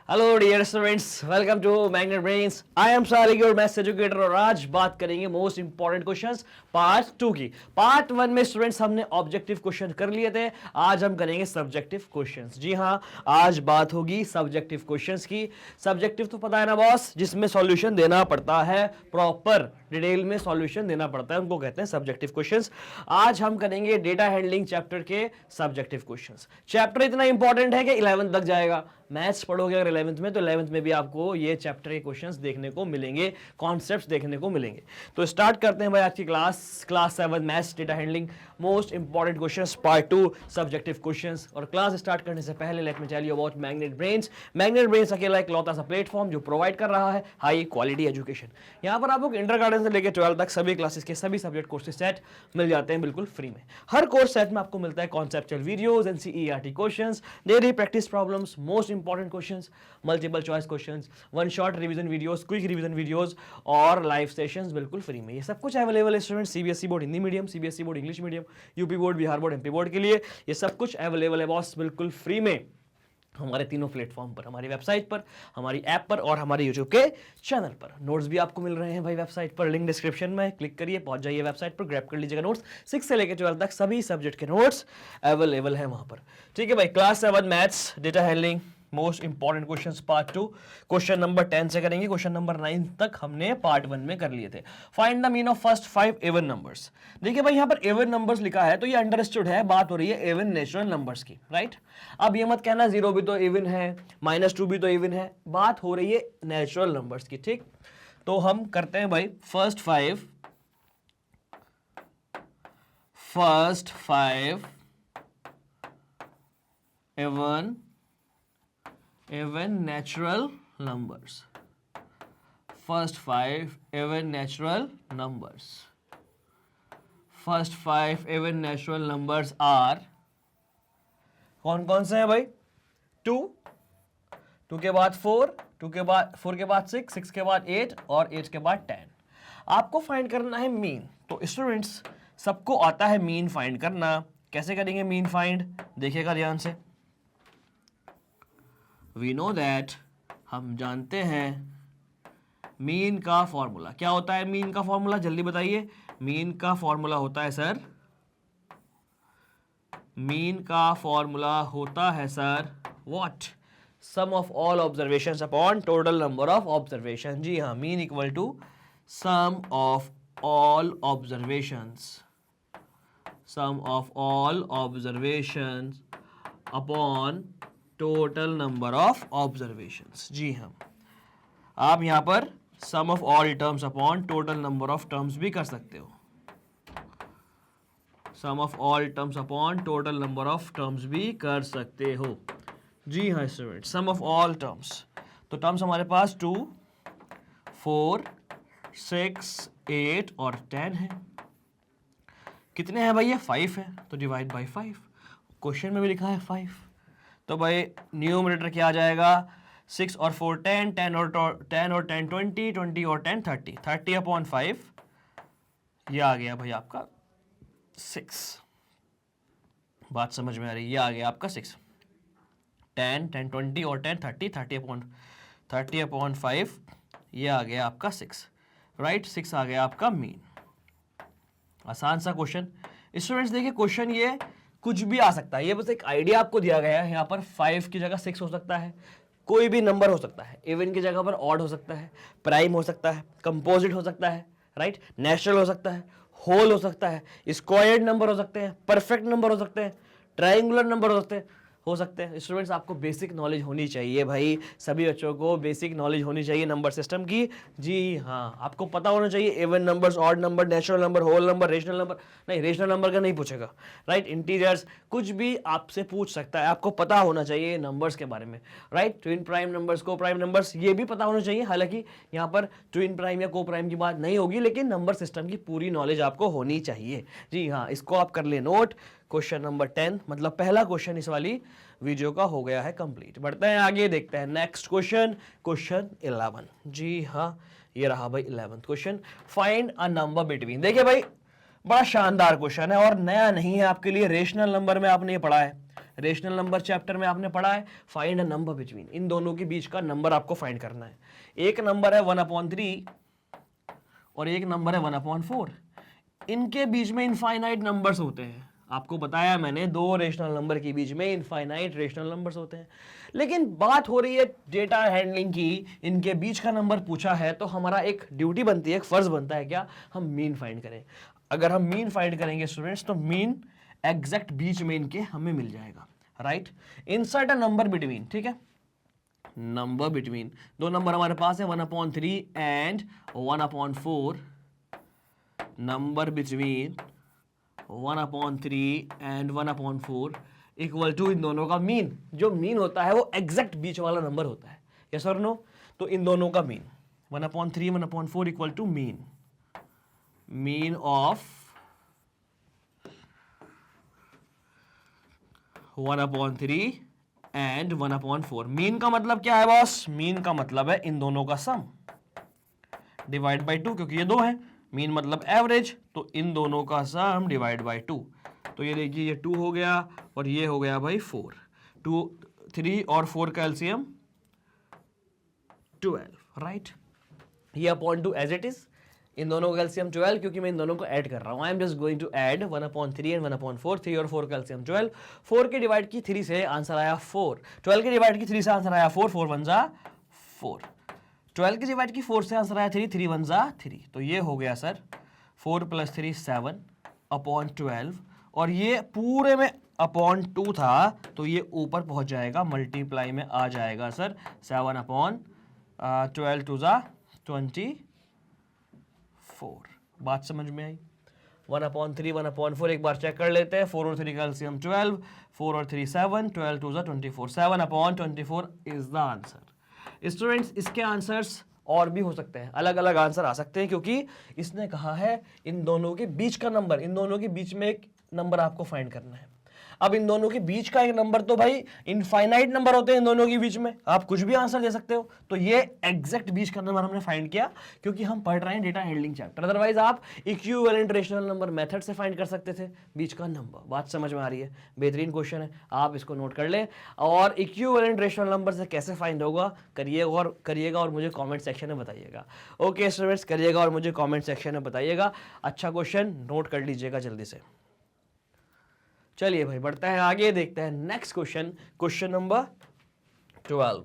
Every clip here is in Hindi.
Hello dear students, welcome to Magnet Brains. I am Sarik, your maths educator, और आज बात करेंगे मोस्ट इंपॉर्टेंट क्वेश्चंस पार्ट 2 की। पार्ट 1 में स्टूडेंट्स हमने ऑब्जेक्टिव क्वेश्चन कर लिए थे, आज हम करेंगे सब्जेक्टिव क्वेश्चंस। जी हाँ, आज बात होगी सब्जेक्टिव क्वेश्चंस की। सब्जेक्टिव तो पता है ना बॉस, जिसमें सॉल्यूशन देना पड़ता है, प्रॉपर डिटेल में सॉल्यूशन देना पड़ता है, उनको कहते हैं सब्जेक्टिव क्वेश्चंस। आज हम करेंगे डेटा हैंडलिंग चैप्टर के सब्जेक्टिव क्वेश्चंस। चैप्टर इतना इंपॉर्टेंट है कि 11th तक जाएगा। मैथ्स पढ़ोगे अगर 11th में, तो 11th में भी आपको ये चैप्टर के क्वेश्चंस देखने को मिलेंगे, कॉन्सेप्ट्स देखने को मिलेंगे। तो स्टार्ट करते हैं भाई आज की class 7 maths data handling most important questions part 2 subjective questions. और क्लास स्टार्ट करने से पहले let me tell you about Magnet Brains. Magnet Brains अकेला इकलौता सा प्लेटफॉर्म जो प्रोवाइड कर रहा है हाई क्वालिटी एजुकेशन। यहाँ पर आपको इंटरगार्डन से लेकर 12 तक सभी क्लासेस के सभी सब्जेक्ट कोर्सेज सेट मिल जाते हैं बिल्कुल फ्री में। हर कोर्स सेट में आपको मिलता है conceptual videos, NCERT questions, daily practice problems, most important questions, multiple choice questions, one shot revision videos, quick revision videos और लाइव सेशंस बिल्कुल फ्री में। ये सब कुछ अवेलेबल है student CBSE board Hindi medium, CBSE board English medium, UP board, Bihar board, MP board के लिए ये सब कुछ अवेलेबल है बॉस बिल्कुल फ्री में हमारे तीनों प्लेटफॉर्म पर, हमारी वेबसाइट पर, हमारी ऐप पर और हमारे यूट्यूब के चैनल पर। नोट्स भी आपको मिल रहे हैं भाई वेबसाइट पर, लिंक डिस्क्रिप्शन में क्लिक करिए, पहुंच जाइए वेबसाइट पर, ग्रैब कर लीजिएगा नोट्स। 6 से लेकर 12 तक सभी सब्जेक्ट के नोट्स अवेलेबल हैं वहां पर। ठीक है भाई, class 7 maths data handling most important questions part 2 question number 10 से करेंगे। क्वेश्चन नंबर 9 तक हमने पार्ट 1 में कर लिए थे। Find the mean of first 5 even numbers. देखिए भाई, यहाँ पर इवन नंबर्स लिखा है तो ये अंडरस्टूड है, बात हो रही है इवन नेचुरल नंबर्स की, राइट। अब ये मत कहना 0 भी तो इवन है, -2 भी तो इवन है, बात हो रही है नेचुरल नंबर्स की। ठीक, तो हम करते हैं भाई first five even natural numbers. First 5 even natural numbers. First 5 even natural numbers are कौन कौन से हैं भाई? 2, 2 के बाद 4, 4 के बाद 6, 6 के बाद 8 और 8 के बाद 10। आपको फाइंड करना है मीन। तो स्टूडेंट्स सबको आता है मीन फाइंड करना। कैसे करेंगे मीन फाइंड, देखिएगा ध्यान से। We know that, हम जानते हैं मीन का फॉर्मूला क्या होता है। मीन का फॉर्मूला जल्दी बताइए। मीन का फॉर्मूला होता है सर, मीन का फॉर्मूला होता है sir what, sum of all observations upon total number of observation. जी हाँ, mean equal to sum of all observations, sum of all observations upon total number of observations. जी हाँ, आप यहां पर sum of all terms upon total number of terms भी कर सकते हो, sum of all terms upon total number of terms भी कर सकते हो। जी हाँ student, sum of all terms, तो टर्म्स हमारे पास 2, 4, 6, 8 और 10 है। कितने हैं भाई? ये 5 है, तो डिवाइड बाई 5। क्वेश्चन में भी लिखा है 5, तो भाई न्यूमरेटर क्या आ जाएगा? 6 और 4 10, 10 और 10 20, 20 और 10 30, 30 अपॉन 5, ये आ गया भाई आपका 6। बात समझ में आ रही है? ये आ गया आपका 6। 10, 10 20 और 10 30, 30 अपॉन 5, ये आ गया आपका 6, राइट। 6 आ गया आपका मीन। आसान सा क्वेश्चन। स्टूडेंट्स देखिए, क्वेश्चन ये कुछ भी आ सकता है, ये बस एक आइडिया आपको दिया गया है। यहाँ पर 5 की जगह 6 हो सकता है, कोई भी नंबर हो सकता है। इवन की जगह पर ऑड हो सकता है, प्राइम हो सकता है, कंपोजिट हो सकता है, राइट, नेचुरल हो सकता है, होल हो सकता है, स्क्वायर्ड नंबर हो सकते हैं, परफेक्ट नंबर हो सकते हैं, ट्राइंगुलर नंबर हो सकते हैं। स्टूडेंट्स आपको बेसिक नॉलेज होनी चाहिए भाई, सभी बच्चों को बेसिक नॉलेज होनी चाहिए नंबर सिस्टम की। जी हाँ, आपको पता होना चाहिए even numbers, odd number, natural number, whole number, rational number. नहीं, रेशनल नंबर का नहीं पूछेगा, राइट। इंटीजर्स कुछ भी आपसे पूछ सकता है, आपको पता होना चाहिए नंबर्स के बारे में, राइट। ट्विन प्राइम नंबर्स, को प्राइम नंबर्स, ये भी पता होना चाहिए। हालांकि यहाँ पर ट्विन प्राइम या को प्राइम की बात नहीं होगी, लेकिन नंबर सिस्टम की पूरी नॉलेज आपको होनी चाहिए। जी हाँ, इसको आप कर ले नोट। क्वेश्चन नंबर 10 मतलब पहला क्वेश्चन इस वाली वीडियो का हो गया है कंप्लीट। बढ़ते हैं आगे, देखते हैं नेक्स्ट क्वेश्चन, क्वेश्चन 11। जी हाँ, ये रहा भाई 11th question. Find a number between. देखिए भाई, बड़ा शानदार क्वेश्चन है और नया नहीं है आपके लिए। रेशनल नंबर में आपने ये पढ़ा है, रेशनल नंबर चैप्टर में आपने पढ़ा है। फाइंड अ नंबर बिटवीन, इन दोनों के बीच का नंबर आपको फाइंड करना है। एक नंबर है 1/3 और एक नंबर है 1/4। इनके बीच में इनफाइनाइट नंबर्स होते हैं। आपको बताया मैंने, दो रेशनल नंबर के बीच में इनफाइनाइट रेशनल नंबर्स होते हैं। लेकिन बात हो रही है डेटा हैंडलिंग की, इनके बीच का नंबर पूछा है तो हमारा एक ड्यूटी बनती है, एक फर्ज बनता है, क्या? हम मीन फाइंड करें। अगर हम मीन फाइंड करेंगे स्टूडेंट्स तो मीन एग्जैक्ट बीच में इनके हमें मिल जाएगा, right. Insert a number between, ठीक है, नंबर बिटवीन, दो नंबर हमारे पास है 1/3 and 1/4। Number between 1/3 and 1/4 equal to इन दोनों का मीन। जो मीन होता है वो एग्जैक्ट बीच वाला नंबर होता है, यस और नो। तो इन दोनों का mean 1/3 1/4 equal to mean, mean of 1/3 and 1/4। Mean का मतलब क्या है बॉस? मीन का मतलब है इन दोनों का सम डिवाइड बाई 2, क्योंकि ये दो है। मीन मतलब एवरेज, तो इन दोनों का सम डिवाइड बाई 2। तो ये देखिए, ये 2 हो गया और ये हो गया भाई 4। 2 3 और 4 का एलसीएम 12, राइट। ये अपॉन 2 एज इट इज, इन दोनों का एलसीएम 12, क्योंकि मैं इन दोनों को ऐड कर रहा हूं। I am just going to add 1/3 and 1/4। 3 और 4 का एलसीएम 12। 4 के डिवाइड की 3 से आंसर आया 4। 12 के डिवाइड की 3 से आंसर आया 4। 4 1 जा 4। 12 की डिवाइड की 4 से आंसर आया 3। 3 1 जा 3। तो ये हो गया सर 4 + 3 7 अपॉन 12, और ये पूरे में अपॉन 2 था, तो ये ऊपर पहुंच जाएगा, मल्टीप्लाई में आ जाएगा सर 7/12 2 जा 24। बात समझ में आई? 1/3 1/4 एक बार चेक कर लेते हैं। 4 और 3 का एलसीएम 12, 4 और 3 7, 12 2 जा 24, 7/24 इज द आंसर। स्टूडेंट्स, इसके आंसर्स और भी हो सकते हैं, अलग अलग आंसर आ सकते हैं, क्योंकि इसने कहा है इन दोनों के बीच का नंबर, इन दोनों के बीच में एक नंबर आपको फाइंड करना है। अब इन दोनों के बीच का एक नंबर तो भाई इनफाइनाइट नंबर होते हैं इन दोनों के बीच में, आप कुछ भी आंसर दे सकते हो। तो ये एग्जैक्ट बीच का नंबर हमने फाइंड किया, क्योंकि हम पढ़ रहे हैं डेटा हैंडलिंग चैप्टर। अदरवाइज आप इक्विवेलेंट रेशनल नंबर मेथड से फाइंड कर सकते थे बीच का नंबर। बात समझ में आ रही है? बेहतरीन क्वेश्चन है, आप इसको नोट कर ले। और इक्विवेलेंट रेशनल नंबर से कैसे फाइंड होगा करिएगा और मुझे कॉमेंट सेक्शन में बताइएगा। ओके स्टूडेंट्स, करिएगा और मुझे कॉमेंट सेक्शन में बताइएगा। अच्छा क्वेश्चन नोट कर लीजिएगा जल्दी से। चलिए भाई बढ़ते हैं आगे, देखते हैं नेक्स्ट क्वेश्चन, क्वेश्चन नंबर 12।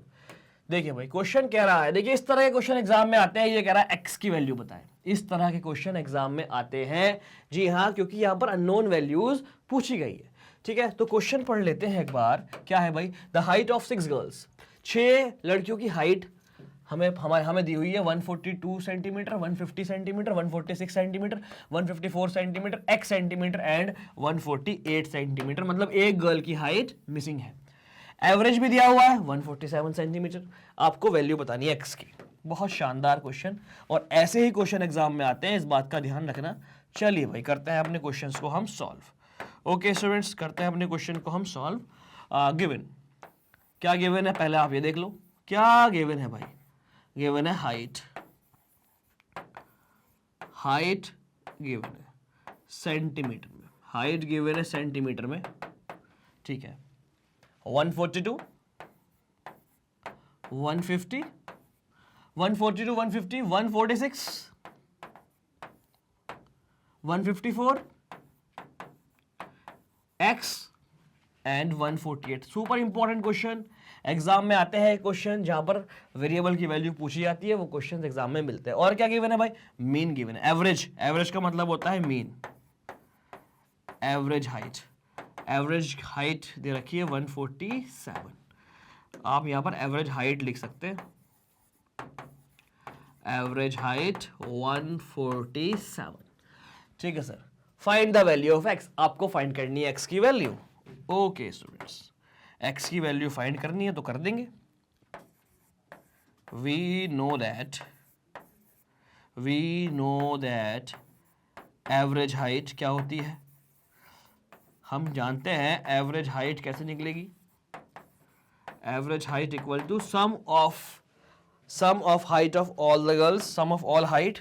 देखिए भाई क्वेश्चन कह रहा है, देखिए इस तरह के क्वेश्चन एग्जाम में आते हैं। ये कह रहा है एक्स की वैल्यू बताएं। इस तरह के क्वेश्चन एग्जाम में आते हैं, जी हाँ, क्योंकि यहां पर अननोन वैल्यूज पूछी गई है। ठीक है, तो क्वेश्चन पढ़ लेते हैं एक बार। क्या है भाई? द हाइट ऑफ 6 गर्ल्स, 6 लड़कियों की हाइट हमें दी हुई है 142 centimetre, 150 centimetre, 146 centimetre, 154 centimetre, x centimetre and 148 centimetre. मतलब एक गर्ल की हाइट मिसिंग है। एवरेज भी दिया हुआ है 147 सेंटीमीटर। आपको वैल्यू बतानी है x की। बहुत शानदार क्वेश्चन, और ऐसे ही क्वेश्चन एग्जाम में आते हैं, इस बात का ध्यान रखना। चलिए भाई करते हैं अपने क्वेश्चंस को हम सॉल्व। ओके स्टूडेंट्स, करते हैं अपने क्वेश्चन को हम सॉल्व। गिवन, क्या गिवन है पहले आप ये देख लो। क्या गिवन है भाई? गिवन है हाइट, हाइट गिवन है सेंटीमीटर में, हाइट गिवन है सेंटीमीटर में। ठीक है, 142, 150, 142, 150, 146, 154, x and 148। Super important question exam में आते हैं। क्वेश्चन जहां पर वेरिएबल की वैल्यू पूछी जाती है, वो क्वेश्चन एग्जाम में मिलते हैं। और क्या गिवन है भाई? मीन गिवन है, एवरेज। एवरेज का मतलब होता है mean, average height. Average height दे रखी है 147। आप यहां पर एवरेज हाइट लिख सकते हैं, एवरेज हाइट 147। ठीक है sir, find the value of x। आपको फाइंड करनी है x की वैल्यू। ओके स्टूडेंट्स, x की वैल्यू फाइंड करनी है तो कर देंगे। We know that average height क्या होती है? हम जानते हैं एवरेज हाइट कैसे निकलेगी। Average height equal to sum of height of all the girls, sum of all height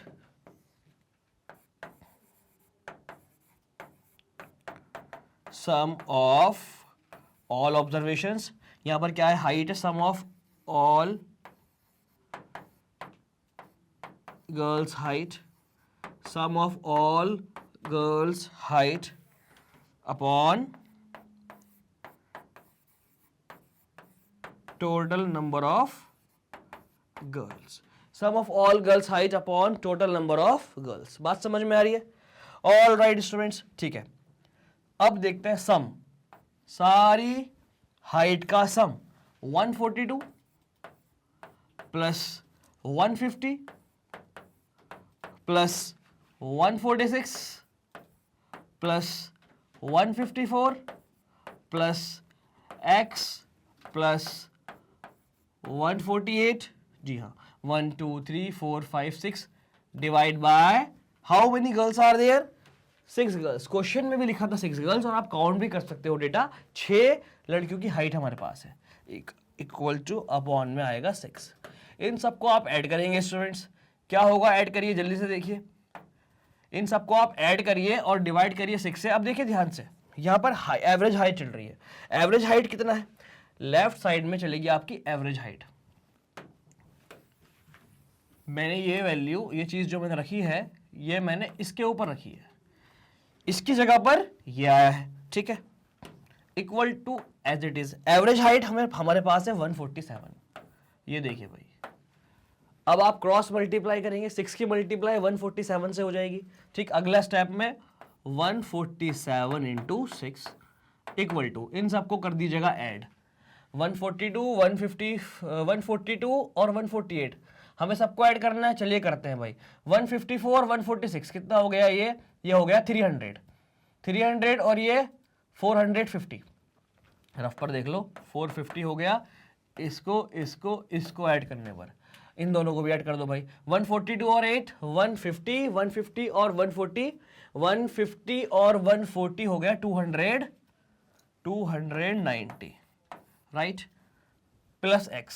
sum of all observations, यहां पर क्या है, हाइट है, sum of all girls height, sum of all girls height upon total number of girls, sum of all girls height upon total number of girls. बात समझ में आ रही है? ऑल राइट स्टूडेंट्स, ठीक है। अब देखते हैं सम, सारी हाइट का sum 142 plus 150 plus 146 plus 154 plus x plus 148, जी हाँ, 1 2 3 4 5 6 divide by how many girls are there, 6 girls. Question में भी लिखा था 6 गर्ल्स, और आप काउंट भी कर सकते हो डेटा, 6 लड़कियों की हाइट हमारे पास है, इक्वल टू अपॉन में आएगा 6। इन सबको आप ऐड करेंगे स्टूडेंट्स, क्या होगा, ऐड करिए जल्दी से, देखिए इन सबको आप ऐड करिए और डिवाइड करिए 6 से। अब देखिए ध्यान से, यहां पर एवरेज हाइट चल रही है, एवरेज हाइट कितना है, लेफ्ट साइड में चलेगी आपकी एवरेज हाइट। मैंने ये वैल्यू, ये चीज जो मैंने रखी है, ये मैंने इसके ऊपर रखी है, इसकी जगह पर ये आया है, ठीक है, equal to as it is. Average height हमारे पास है 147, ये देखिए भाई। अब आप क्रॉस मल्टीप्लाई करेंगे, 6 की मल्टीप्लाई 147 से हो जाएगी, ठीक। अगला स्टेप में 147 इंटू 6 इक्वल टू, इन सबको कर दीजिएगा ऐड, 142 150 142 और 148, हमें सबको ऐड करना है, चलिए करते हैं भाई। 154 146 कितना हो गया, ये हो गया 300 और ये 450, रफ पर देख लो, 450 हो गया, इसको ऐड करने पर इन दोनों को भी ऐड कर दो भाई, 142 और 8 150 150 और 140 150 और 140 हो गया 290, राइट, प्लस x,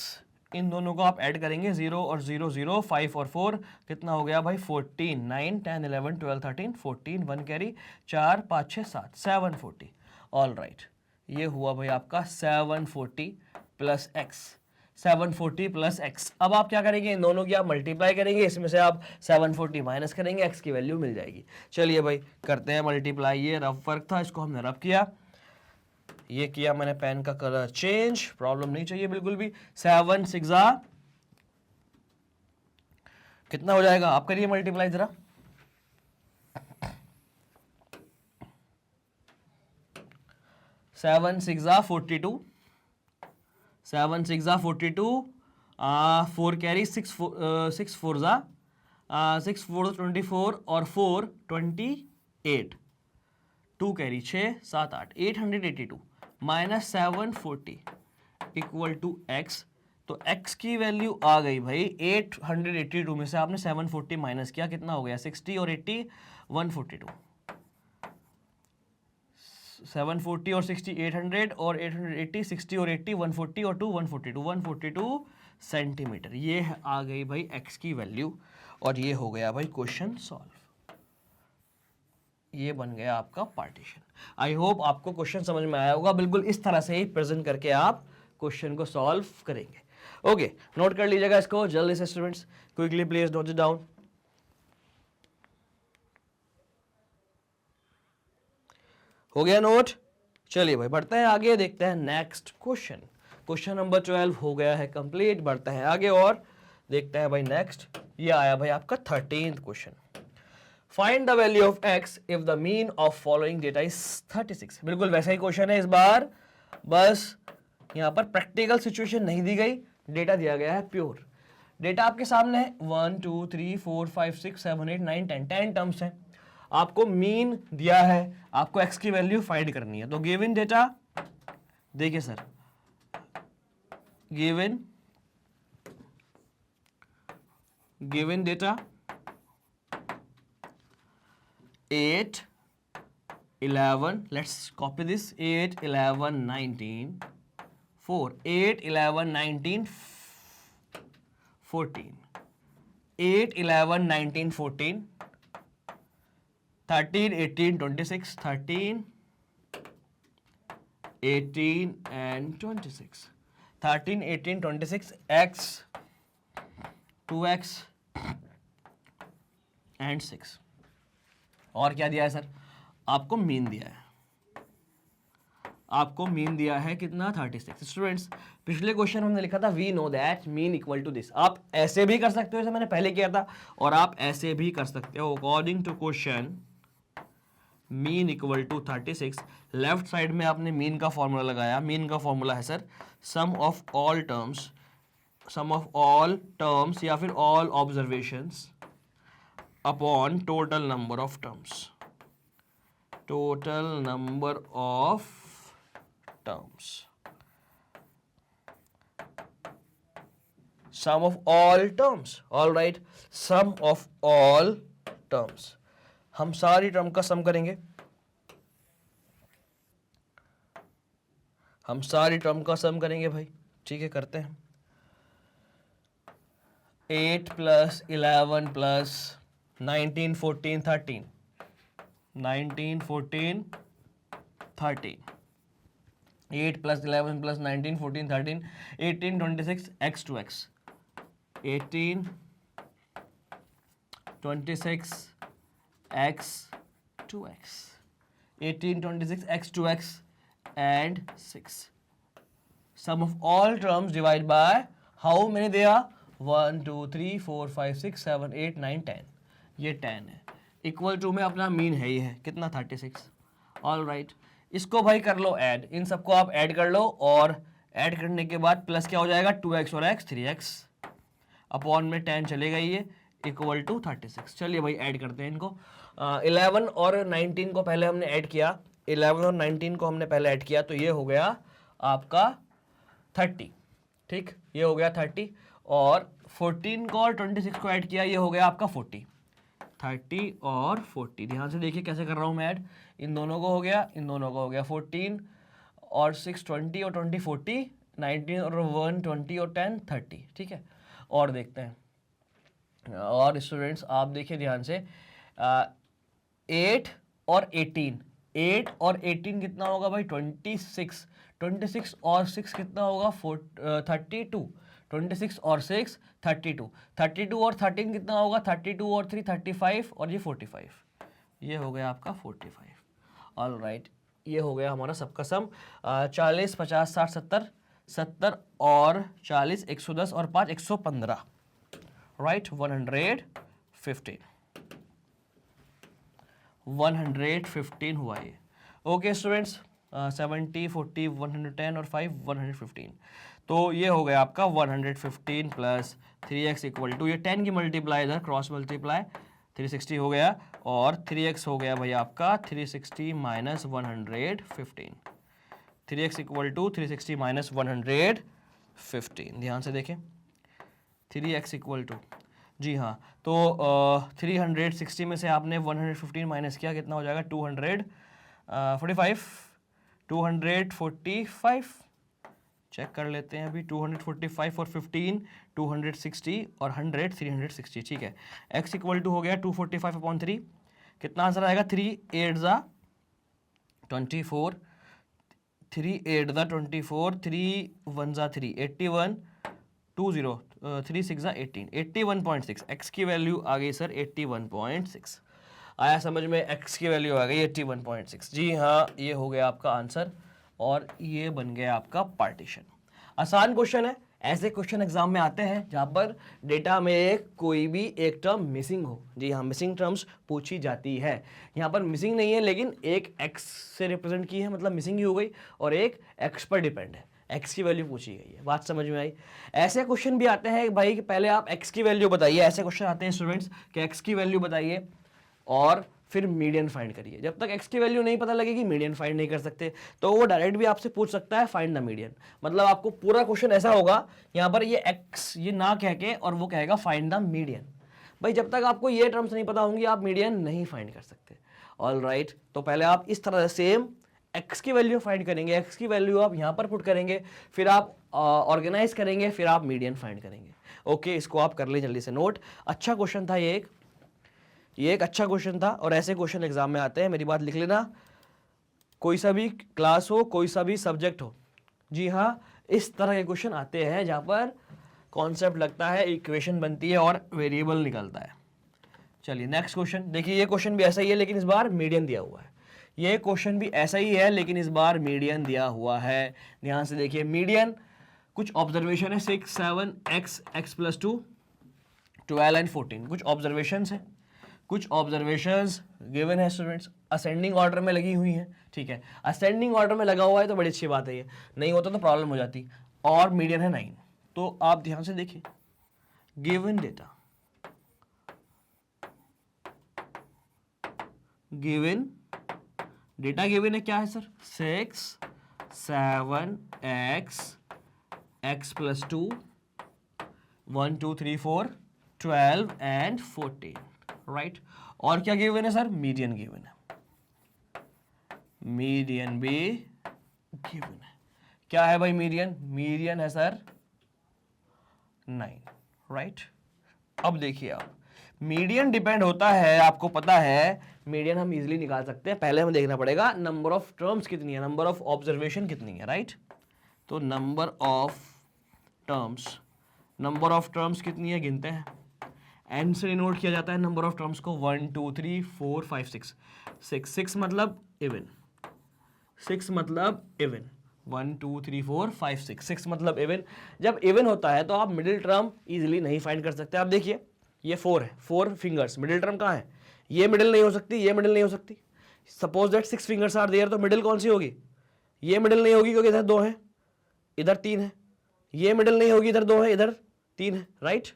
इन दोनों को आप ऐड करेंगे, 0 और 0 0, 5 और 4 कितना हो गया भाई, 14, 9 10 11 12 13 14, 1 कैरी, 4 5 6 7 740। ऑल राइट, ये हुआ भाई आपका 740 प्लस एक्स, 740 प्लस एक्स। अब आप क्या करेंगे, इन दोनों की आप मल्टीप्लाई करेंगे, इसमें से आप 740 माइनस करेंगे, एक्स की वैल्यू मिल जाएगी। चलिए भाई करते हैं मल्टीप्लाई, ये रफ वर्क था, इसको हमने रफ किया, ये किया मैंने, पेन का कलर चेंज, प्रॉब्लम नहीं चाहिए बिल्कुल भी। 7 6 कितना हो जाएगा, आप करिए मल्टीप्लाई जरा, 7 6 42, 7 6 42, 4 कैरी, 6 4 6 4 24 और 4 28, 2 carry 6 7 8 882 minus 740 equal to x. तो x की वैल्यू आ गई भाई 882 में से आपने 740 माइनस किया, कितना हो गया 60 और 80 142, 740 और 60 800 और 880, 60 और 80 140 और 2 142 सेंटीमीटर। ये आ गई भाई x की वैल्यू, और ये हो गया भाई क्वेश्चन सॉल्व। ये बन गया आपका पार्टीशन। आई होप आपको क्वेश्चन समझ में आया होगा, बिल्कुल इस तरह से ही प्रेजेंट करके आप क्वेश्चन को सॉल्व करेंगे। ओके, नोट कर लीजिएगा इसको जल्दी से students, quickly please note it down. हो गया नोट? चलिए भाई बढ़ते हैं आगे, देखते हैं नेक्स्ट क्वेश्चन। क्वेश्चन नंबर 12 हो गया है कंप्लीट, बढ़ते हैं आगे और देखते हैं भाई नेक्स्ट। ये आया भाई आपका 13th question. Find the value of x if the mean of following data is 36। बिल्कुल वैसा ही क्वेश्चन है इस बार, बस यहां पर प्रैक्टिकल सिचुएशन नहीं दी गई, डेटा दिया गया है प्योर। डेटा आपके सामने है 1 2 3 4 5 6 7 8 9 10 टर्म्स हैं, आपको मीन दिया है, आपको x की वैल्यू फाइंड करनी है। तो गिवन डेटा, देखिए sir, given data 8 11, let's copy this, 8 11 19 4 8 11 19 14 8 11 19 14 13 18 26 13 18 and 26, 13, 18, 26, x, 2x and 6। और क्या दिया है सर? आपको मीन दिया है, आपको मीन दिया है कितना? 36। स्टूडेंट्स, पिछले क्वेश्चन हमने लिखा था we know that mean equal to this. आप ऐसे भी कर सकते हो जैसे मैंने पहले किया था, और आप ऐसे भी कर सकते हो। According to question mean equal to 36, left side में आपने मीन का फॉर्मूला लगाया। मीन का फॉर्मूला है sir sum of all terms, sum of all terms या फिर all observations upon total number of terms, total number of terms, sum of all terms, all right, sum of all terms। हम सारी टर्म का सम करेंगे, हम सारी टर्म का सम करेंगे भाई। ठीक है, करते हैं। 8 plus 11 plus 19 14 13, 19 14 13, 8 plus 11 plus 19 14 13 18 26 x to x, 18 26 x to x, 18 26 x to x and 6। sum of all terms divide by how many they are? 1 2 3 4 5 6 7 8 9 10। ये 10 है। इक्वल टू में अपना मीन है ही है कितना? 36। ऑल राइट, इसको भाई कर लो ऐड, इन सबको आप ऐड कर लो, और ऐड करने के बाद प्लस क्या हो जाएगा? 2x और x 3x, अपॉन में 10 चलेगा ये, इक्वल टू 36। चलिए भाई ऐड करते हैं इनको। 11 और 19 को पहले हमने ऐड किया, 11 और 19 को हमने पहले ऐड किया, तो ये हो गया आपका 30। ठीक, ये हो गया 30, और 14 को और 26 को ऐड किया, ये हो गया आपका 40। 30 और 40, ध्यान से देखिए कैसे कर रहा हूँ मैं ऐड। इन दोनों को हो गया, इन दोनों को हो गया। 14 और 6 20 और 20 40, 19 और 1 20 और 10 30। ठीक है, और देखते हैं। और स्टूडेंट्स आप देखिए ध्यान से, 8 और 18, 8 और 18 कितना होगा भाई? 26। 26 और 6 कितना होगा? 32। 26 और 6 32। 32 और 13 कितना होगा? 32 और 3 35, और ये 45। ये हो गया आपका 45। ऑल राइट, ये हो गया हमारा सबका सम। 40 50 60 70, 70 और 40 110 और 5 115, राइट, 115, 115 हुआ ये। ओके स्टूडेंट्स, 70 40 110 और 5 115, तो ये हो गया आपका 115 प्लस 3x इक्वल टू, ये 10 की मल्टीप्लाई इधर क्रॉस मल्टीप्लाई 360 हो गया, और 3x हो गया भाई आपका 360 minus 115, 3x equal to 360 minus 115। ध्यान से देखें, 3x इक्वल टू, जी हाँ, तो 360 में से आपने 115 माइनस किया, कितना हो जाएगा? 245, 245। चेक कर लेते हैं अभी, 245 और 15 260 और 100 360। ठीक है, x इक्वल टू हो गया 245/3, कितना आंसर आएगा? 3 8 ज़ा 24, 3 8 ज़ा 24, 3 1 ज़ा 3 81, 20 3 6 ज़ा 18, 81.6। x की वैल्यू आ गई सर 81.6। आया समझ में? x की वैल्यू आ गई 81.6। जी हाँ, ये हो गया आपका आंसर, और ये बन गया आपका पार्टीशन। आसान क्वेश्चन है। ऐसे क्वेश्चन एग्जाम में आते हैं जहाँ पर डेटा में कोई भी एक टर्म मिसिंग हो। जी हाँ, मिसिंग टर्म्स पूछी जाती है। यहाँ पर मिसिंग नहीं है, लेकिन एक x से रिप्रेजेंट की है, मतलब मिसिंग ही हो गई, और एक x पर डिपेंड है, x की वैल्यू पूछी गई है। बात समझ में आई? ऐसे क्वेश्चन भी आते हैं भाई कि पहले आप x की वैल्यू बताइए। ऐसे क्वेश्चन आते हैं स्टूडेंट्स कि x की वैल्यू बताइए और फिर मीडियन फाइंड करिए। जब तक x की वैल्यू नहीं पता लगेगी मीडियन फाइंड नहीं कर सकते। तो वो डायरेक्ट भी आपसे पूछ सकता है फाइंड द मीडियन, मतलब आपको पूरा क्वेश्चन ऐसा होगा यहाँ पर ये x ये ना कह के और वो कहेगा फाइंड द मीडियन। भाई जब तक आपको ये टर्म्स नहीं पता होंगी आप मीडियन नहीं फाइंड कर सकते। ऑल राइट, तो पहले आप इस तरह सेम x की वैल्यू फाइंड करेंगे, x की वैल्यू आप यहाँ पर पुट करेंगे, फिर आप ऑर्गेनाइज करेंगे, फिर आप मीडियन फाइंड करेंगे। ओके, इसको आप कर ले जल्दी से नोट। अच्छा क्वेश्चन था ये एक अच्छा क्वेश्चन था, और ऐसे क्वेश्चन एग्जाम में आते हैं, मेरी बात लिख लेना। कोई सा भी क्लास हो, कोई सा भी सब्जेक्ट हो, जी हाँ, इस तरह के क्वेश्चन आते हैं जहां पर कॉन्सेप्ट लगता है, इक्वेशन बनती है और वेरिएबल निकलता है। चलिए नेक्स्ट क्वेश्चन देखिए, ये क्वेश्चन भी ऐसा ही है लेकिन इस बार मीडियन दिया हुआ है। ये क्वेश्चन भी ऐसा ही है लेकिन इस बार मीडियन दिया हुआ है। ध्यान से देखिए, मीडियन कुछ ऑब्जर्वेशन है 6, 7, x, x+2, 12 एंड 14, कुछ ऑब्जर्वेशंस है, कुछ ऑब्जर्वेशंस गिवन है स्टूडेंट्स, असेंडिंग ऑर्डर में लगी हुई हैं, ठीक है। असेंडिंग ऑर्डर में लगा हुआ है तो बड़ी अच्छी बात है, ये नहीं होता तो प्रॉब्लम हो जाती। और मीडियन है 9। तो आप ध्यान से देखिए, given data, given data given है क्या है sir, 6, 7, x, x+2, 1, 2, 3, 4, 12 and 14, right. और क्या गिवन है सर, मीडियन गिवन है, मीडियन भी गिवन है। क्या है भाई मीडियन, मीडियन है सर 9, राइट। अब देखिए आप, मीडियन डिपेंड होता है, आपको पता है मीडियन हम इजीली निकाल सकते हैं। पहले हमें देखना पड़ेगा नंबर ऑफ टर्म्स कितनी है, नंबर ऑफ ऑब्जर्वेशन कितनी है, राइट। तो नंबर ऑफ टर्म्स कितनी है गिनते हैं, एन से नोट किया जाता है नंबर ऑफ टर्म्स को, 1, 2, 3, 4, 5, 6, 6 मतलब इवन, 6 मतलब इवन, 1, 2, 3, 4, 5, 6 मतलब इवन। जब इवन होता है तो आप मिडिल टर्म इजीली नहीं फाइंड कर सकते। आप देखिए ये 4 है, 4 फिंगर्स, मिडिल टर्म कहाँ है, ये मिडिल नहीं हो सकती, ये मिडिल नहीं हो सकती। Suppose that 6 fingers are there, तो मिडिल कौन सी होगी, ये मिडिल नहीं होगी क्योंकि इधर 2 है, इधर 3 है। ये मिडिल नहीं होगी, इधर 2 है, इधर 3 है, राइट।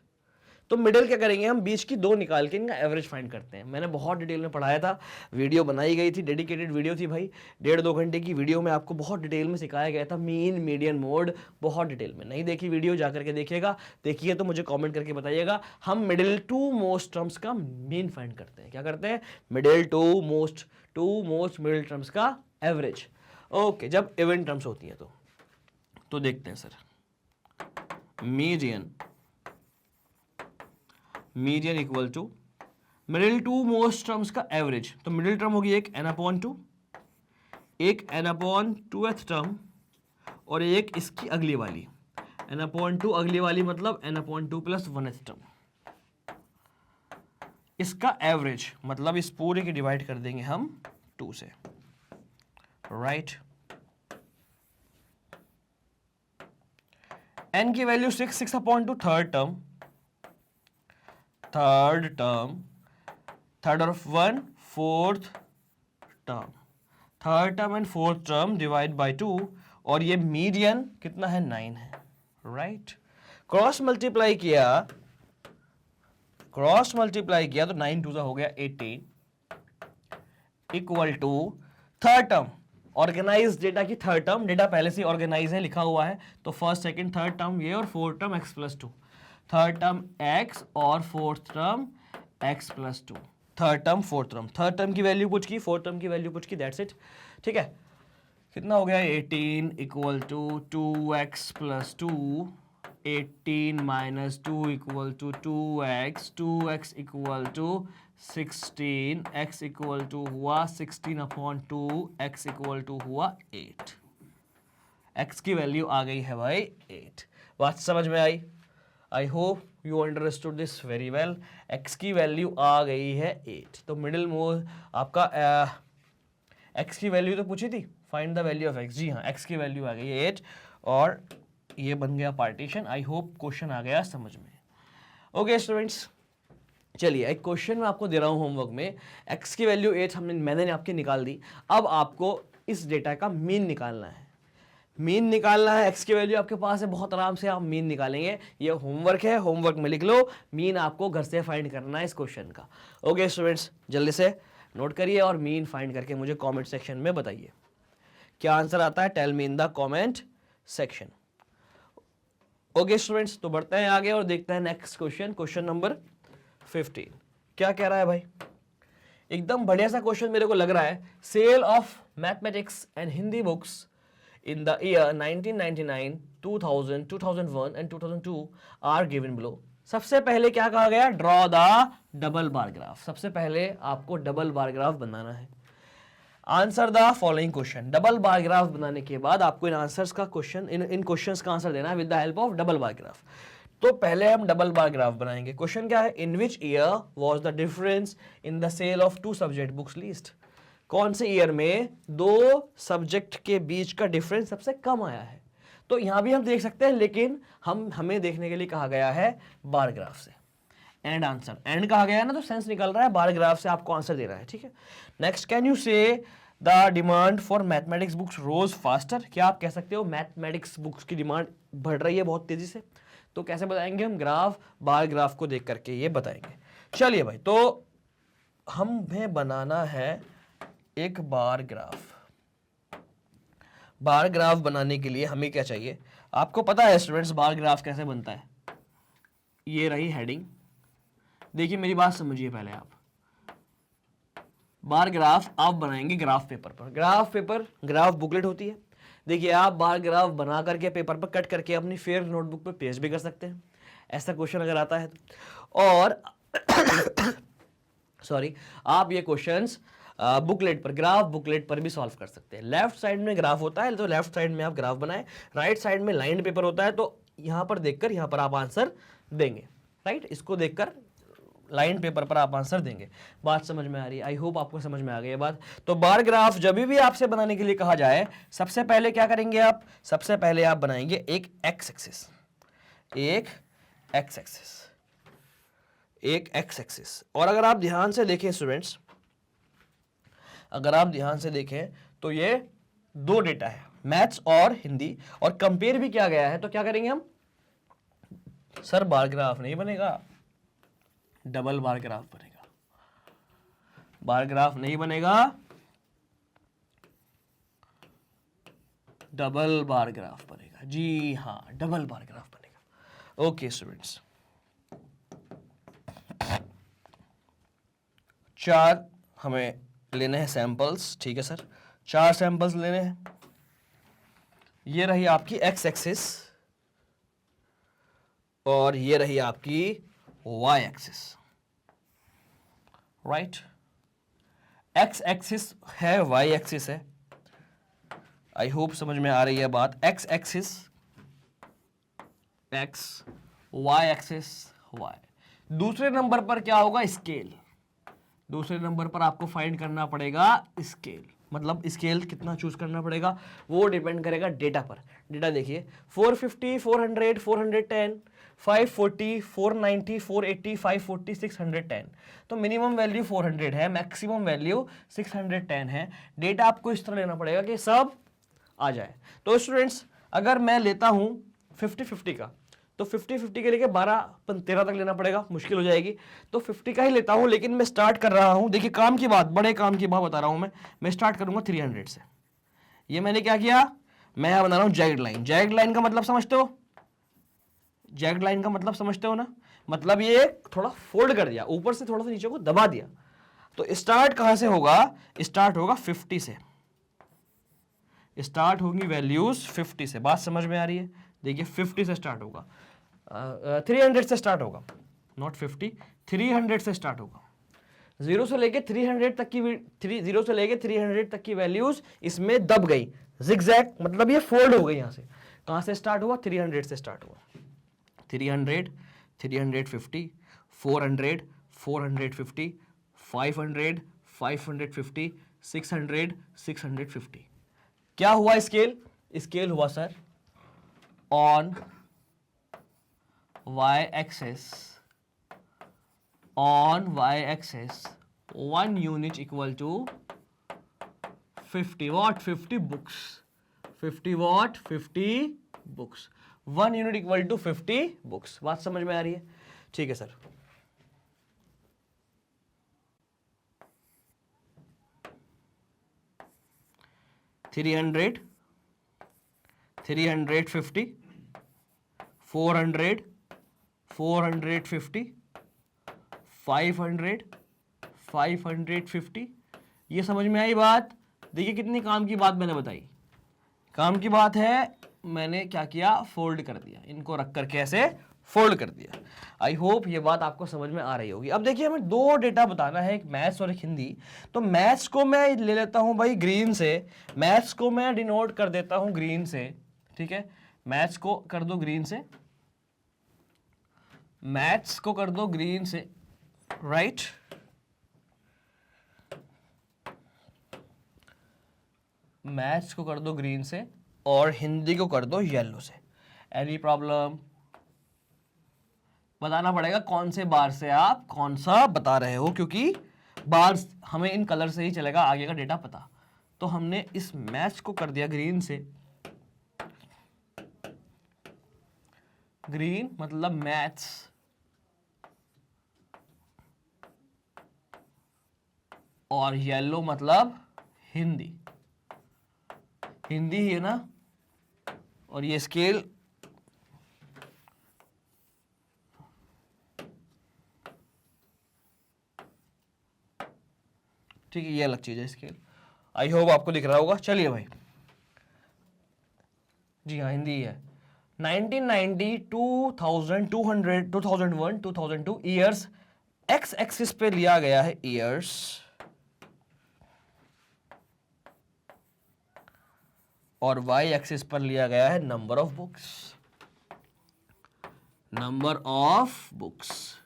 तो मिडिल क्या करेंगे हम, बीच की 2 निकाल के इनका एवरेज फाइंड करते हैं। मैंने बहुत डिटेल में पढ़ाया था, वीडियो बनाई गई थी, डेडिकेटेड वीडियो थी भाई, 1.5-2 घंटे की वीडियो में आपको बहुत डिटेल में सिखाया गया था मीन मीडियन मोड, बहुत डिटेल में। नहीं देखी वीडियो जा करके देखिएगा, देखिए तो मुझे कॉमेंट करके बताइएगा। हम मिडिल टू मोस्ट टर्म्स का मीन फाइंड करते हैं। क्या करते हैं, middle two most middle terms का एवरेज। ओके, जब इवन टर्म्स होती है तो देखते हैं sir, median equal to middle two most terms का एवरेज। तो मिडिल टर्म होगी एक n/2, एक n/2th टर्म और एक इसकी अगली वाली n/2 अगली वाली मतलब n/2 + 1th टर्म। इसका एवरेज मतलब इस पूरे की डिवाइड कर देंगे हम 2 से, राइट। n की वैल्यू 6/2 थर्ड टर्म, थर्ड और 1 4th term, third term and 4th term divide by 2, और ये मीडियन कितना है, 9 है, राइट। क्रॉस मल्टीप्लाई किया तो 9 2 हो गया 18 equal to third term, organise data की थर्ड टर्म, डेटा पहले से ऑर्गेनाइज है लिखा हुआ है, तो फर्स्ट सेकंड थर्ड टर्म ये और fourth term x+2, third term x और fourth term x+2, third term fourth term, third term की वैल्यू पुट की, फोर्थ टर्म की वैल्यू पुट की, दैट्स इट, ठीक है। कितना हो गया 18 equal to 2x+2, 18 minus 2 equal to 2x, 2x equal to 16, x equal to हुआ 16/2, x इक्वल टू हुआ 8। x की वैल्यू आ गई है भाई 8। बात समझ में आई? I hope you understood this very well. x की वैल्यू आ गई है 8। तो मिडिल मोड आपका x की वैल्यू तो पूछी थी, find the value of x। जी हाँ, x की वैल्यू आ गई है 8 और ये बन गया पार्टीशन। आई होप क्वेश्चन आ गया समझ में। ओके स्टूडेंट्स, चलिए एक क्वेश्चन मैं आपको दे रहा हूँ होमवर्क में। x की वैल्यू 8 मैंने आपकी निकाल दी। अब आपको इस डेटा का मीन निकालना है। मीन निकालना है, x की वैल्यू आपके पास है, बहुत आराम से आप मीन निकालेंगे। ये होमवर्क है, होमवर्क में लिख लो, मीन आपको घर से फाइंड करना है इस क्वेश्चन का। ओके स्टूडेंट्स, जल्दी से नोट करिए और मीन फाइंड करके मुझे कॉमेंट सेक्शन में बताइए क्या आंसर आता है। Tell me in the comment section. Okay students, तो बढ़ते हैं आगे और देखते हैं नेक्स्ट क्वेश्चन, क्वेश्चन नंबर 15। क्या कह रहा है भाई? एकदम बढ़िया सा क्वेश्चन मेरे को लग रहा है। Sale of mathematics and Hindi books in the year 1999, 2000, 2001 and 2002 are given below। सबसे पहले क्या कहा गया? Draw the double bar graph. सबसे पहले आपको डबल बार ग्राफ बनाना है। Answer the following question. Double bar graph बनाने के बाद आपको इन आंसर्स का क्वेश्चन इन क्वेश्चंस का आंसर देना है with the help of double bar graph. तो पहले हम डबल बार ग्राफ बनाएंगे। क्वेश्चन क्या है, in which year was the difference in the sale of 2 subject books least. कौन से ईयर में 2 सब्जेक्ट के बीच का डिफरेंस सबसे कम आया है। तो यहां भी हम देख सकते हैं, लेकिन हमें देखने के लिए कहा गया है बार ग्राफ से। एंड आंसर, एंड कहा गया है ना, तो सेंस निकल रहा है बार ग्राफ से आपको आंसर दे रहा है, ठीक है। Next, can you say the demand for mathematics books rose faster. क्या आप कह सकते हो मैथमेटिक्स बुक्स की डिमांड बढ़ रही है बहुत तेजी से। तो कैसे बताएंगे हम, ग्राफ, बार ग्राफ को देख करके ये बताएंगे। चलिए भाई, तो हमें बनाना है एक बार ग्राफ। बार ग्राफ बनाने के लिए हमें क्या चाहिए, आपको पता है स्टूडेंट्स बार ग्राफ कैसे बनता है। ये रही हेडिंग, देखिए मेरी बात समझिए पहले आप। बार ग्राफ आप बनाएंगे ग्राफ पेपर पर। ग्राफ बुकलेट होती है। देखिए आप बार ग्राफ बना करके पेपर पर कट करके अपनी फेयर नोटबुक पर पेस्ट भी कर सकते हैं, ऐसा क्वेश्चन अगर आता है तो। और सॉरी, आप ये क्वेश्चंस बुकलेट पर, ग्राफ बुकलेट पर भी सॉल्व कर सकते हैं। लेफ्ट साइड में ग्राफ होता है तो लेफ्ट साइड में आप ग्राफ बनाएं, राइट साइड में लाइन्ड पेपर होता है तो यहां पर देखकर यहां पर आप आंसर देंगे, राइट। इसको देखकर लाइन पेपर पर आप आंसर देंगे। बात समझ में आ रही है? आई होप आपको समझ में आ गई है बात। तो बार ग्राफ जब भी आपसे बनाने के लिए कहा जाए, सबसे पहले क्या करेंगे आप, सबसे पहले आप बनाएंगे एक एक्स एक्सिस, एक एक्स एक्सिस, एक एक्स एक्सिस। और अगर आप ध्यान से देखें स्टूडेंट्स, अगर आप ध्यान से देखें तो ये 2 डेटा है, मैथ्स और हिंदी, और कंपेयर भी किया गया है। तो क्या करेंगे हम, सर बार ग्राफ नहीं बनेगा, डबल बार ग्राफ बनेगा। बार ग्राफ नहीं बनेगा, डबल बार ग्राफ बनेगा। जी हाँ, डबल बार ग्राफ बनेगा। ओके स्टूडेंट्स, 4 हमें लेने हैं सैंपल्स, ठीक है सर, 4 सैंपल्स लेने हैं। ये रही आपकी एक्स एक्सिस और ये रही आपकी y axis, right. X axis है, वाई एक्सिस है। आई होप समझ में आ रही है बात। X axis x, y axis y. दूसरे नंबर पर क्या होगा, स्केल। दूसरे नंबर पर आपको फाइंड करना पड़ेगा स्केल। मतलब स्केल कितना चूज करना पड़ेगा वो डिपेंड करेगा डेटा पर। डेटा देखिए 450, 400, 410, 540, 490, 480, 540, 610। तो मिनिमम वैल्यू 400 है, मैक्सिमम वैल्यू 610 है। डेटा आपको इस तरह लेना पड़ेगा कि सब आ जाए। तो स्टूडेंट्स अगर मैं लेता हूं 50-50 का, तो 50-50 के लेके 12-13 तक लेना पड़ेगा, मुश्किल हो जाएगी। तो 50 का ही लेता हूं, लेकिन मैं स्टार्ट कर रहा हूं। देखिए काम की बात, बड़े काम की बात बता रहा हूं मैं स्टार्ट करूंगा 300 से। ये मैंने क्या किया, मैं यहां बना रहा हूं जैग्ड लाइन। जैग्ड लाइन का मतलब समझते हो, जैग्ड लाइन का मतलब समझते हो ना, मतलब ये थोड़ा फोल्ड कर दिया, ऊपर से थोड़ा सा नीचे को दबा दिया। तो स्टार्ट कहां से होगा, स्टार्ट होगा 50 से, स्टार्ट होंगी वैल्यूज 50 से। बात समझ में आ रही है? देखिए 50 से स्टार्ट होगा, 300 से स्टार्ट होगा, नॉट 50, 300 से स्टार्ट होगा। 0 से लेके 300 तक की 0 से लेके 300 तक की वैल्यूज इसमें दब गई, जिगजैग, मतलब ये फोल्ड हो गई। यहां से कहां से स्टार्ट हुआ, 300 से स्टार्ट हुआ। 300, 350, 400, 450, 500, 550, 600, 650। क्या हुआ स्केल, स्केल हुआ sir on y axis, on y axis 1 unit equal to 50 what, 50 books, 50 what, 50 books, 1 unit equal to 50 books। बात समझ में आ रही है? ठीक है सर। Three hundred, 350, 400, 450, 500, 550। ये समझ में आई बात? देखिए कितनी काम की बात मैंने बताई। काम की बात है, मैंने क्या किया, फोल्ड कर दिया, इनको रख करके ऐसे फोल्ड कर दिया। आई होप ये बात आपको समझ में आ रही होगी। अब देखिए हमें दो डेटा बताना है, एक मैथ्स और एक हिंदी। तो मैथ्स को मैं ले लेता हूं भाई ग्रीन से, मैथ्स को मैं डिनोट कर देता हूं ग्रीन से, ठीक है, मैथ्स को कर दो ग्रीन से, मैथ्स को कर दो ग्रीन से, राइट। मैथ्स को कर दो ग्रीन से और हिंदी को कर दो येलो से। Any problem? बताना पड़ेगा कौन से बार से आप कौन सा बता रहे हो, क्योंकि बार हमें इन कलर से ही चलेगा आगे का डेटा पता। तो हमने इस मैथ्स को कर दिया ग्रीन से, ग्रीन मतलब मैथ्स, और येलो मतलब हिंदी, हिंदी ही है ना। और ये स्केल ठीक है, ये अलग चीज है स्केल। आई होप आपको दिख रहा होगा। चलिए भाई, जी हाँ हिंदी है। 1990, 2000, 200, 2001, 2002 ईयर्स एक्स एक्सिस पे लिया गया है ईयर्स, और वाई एक्सिस पर लिया गया है number of books, number of books.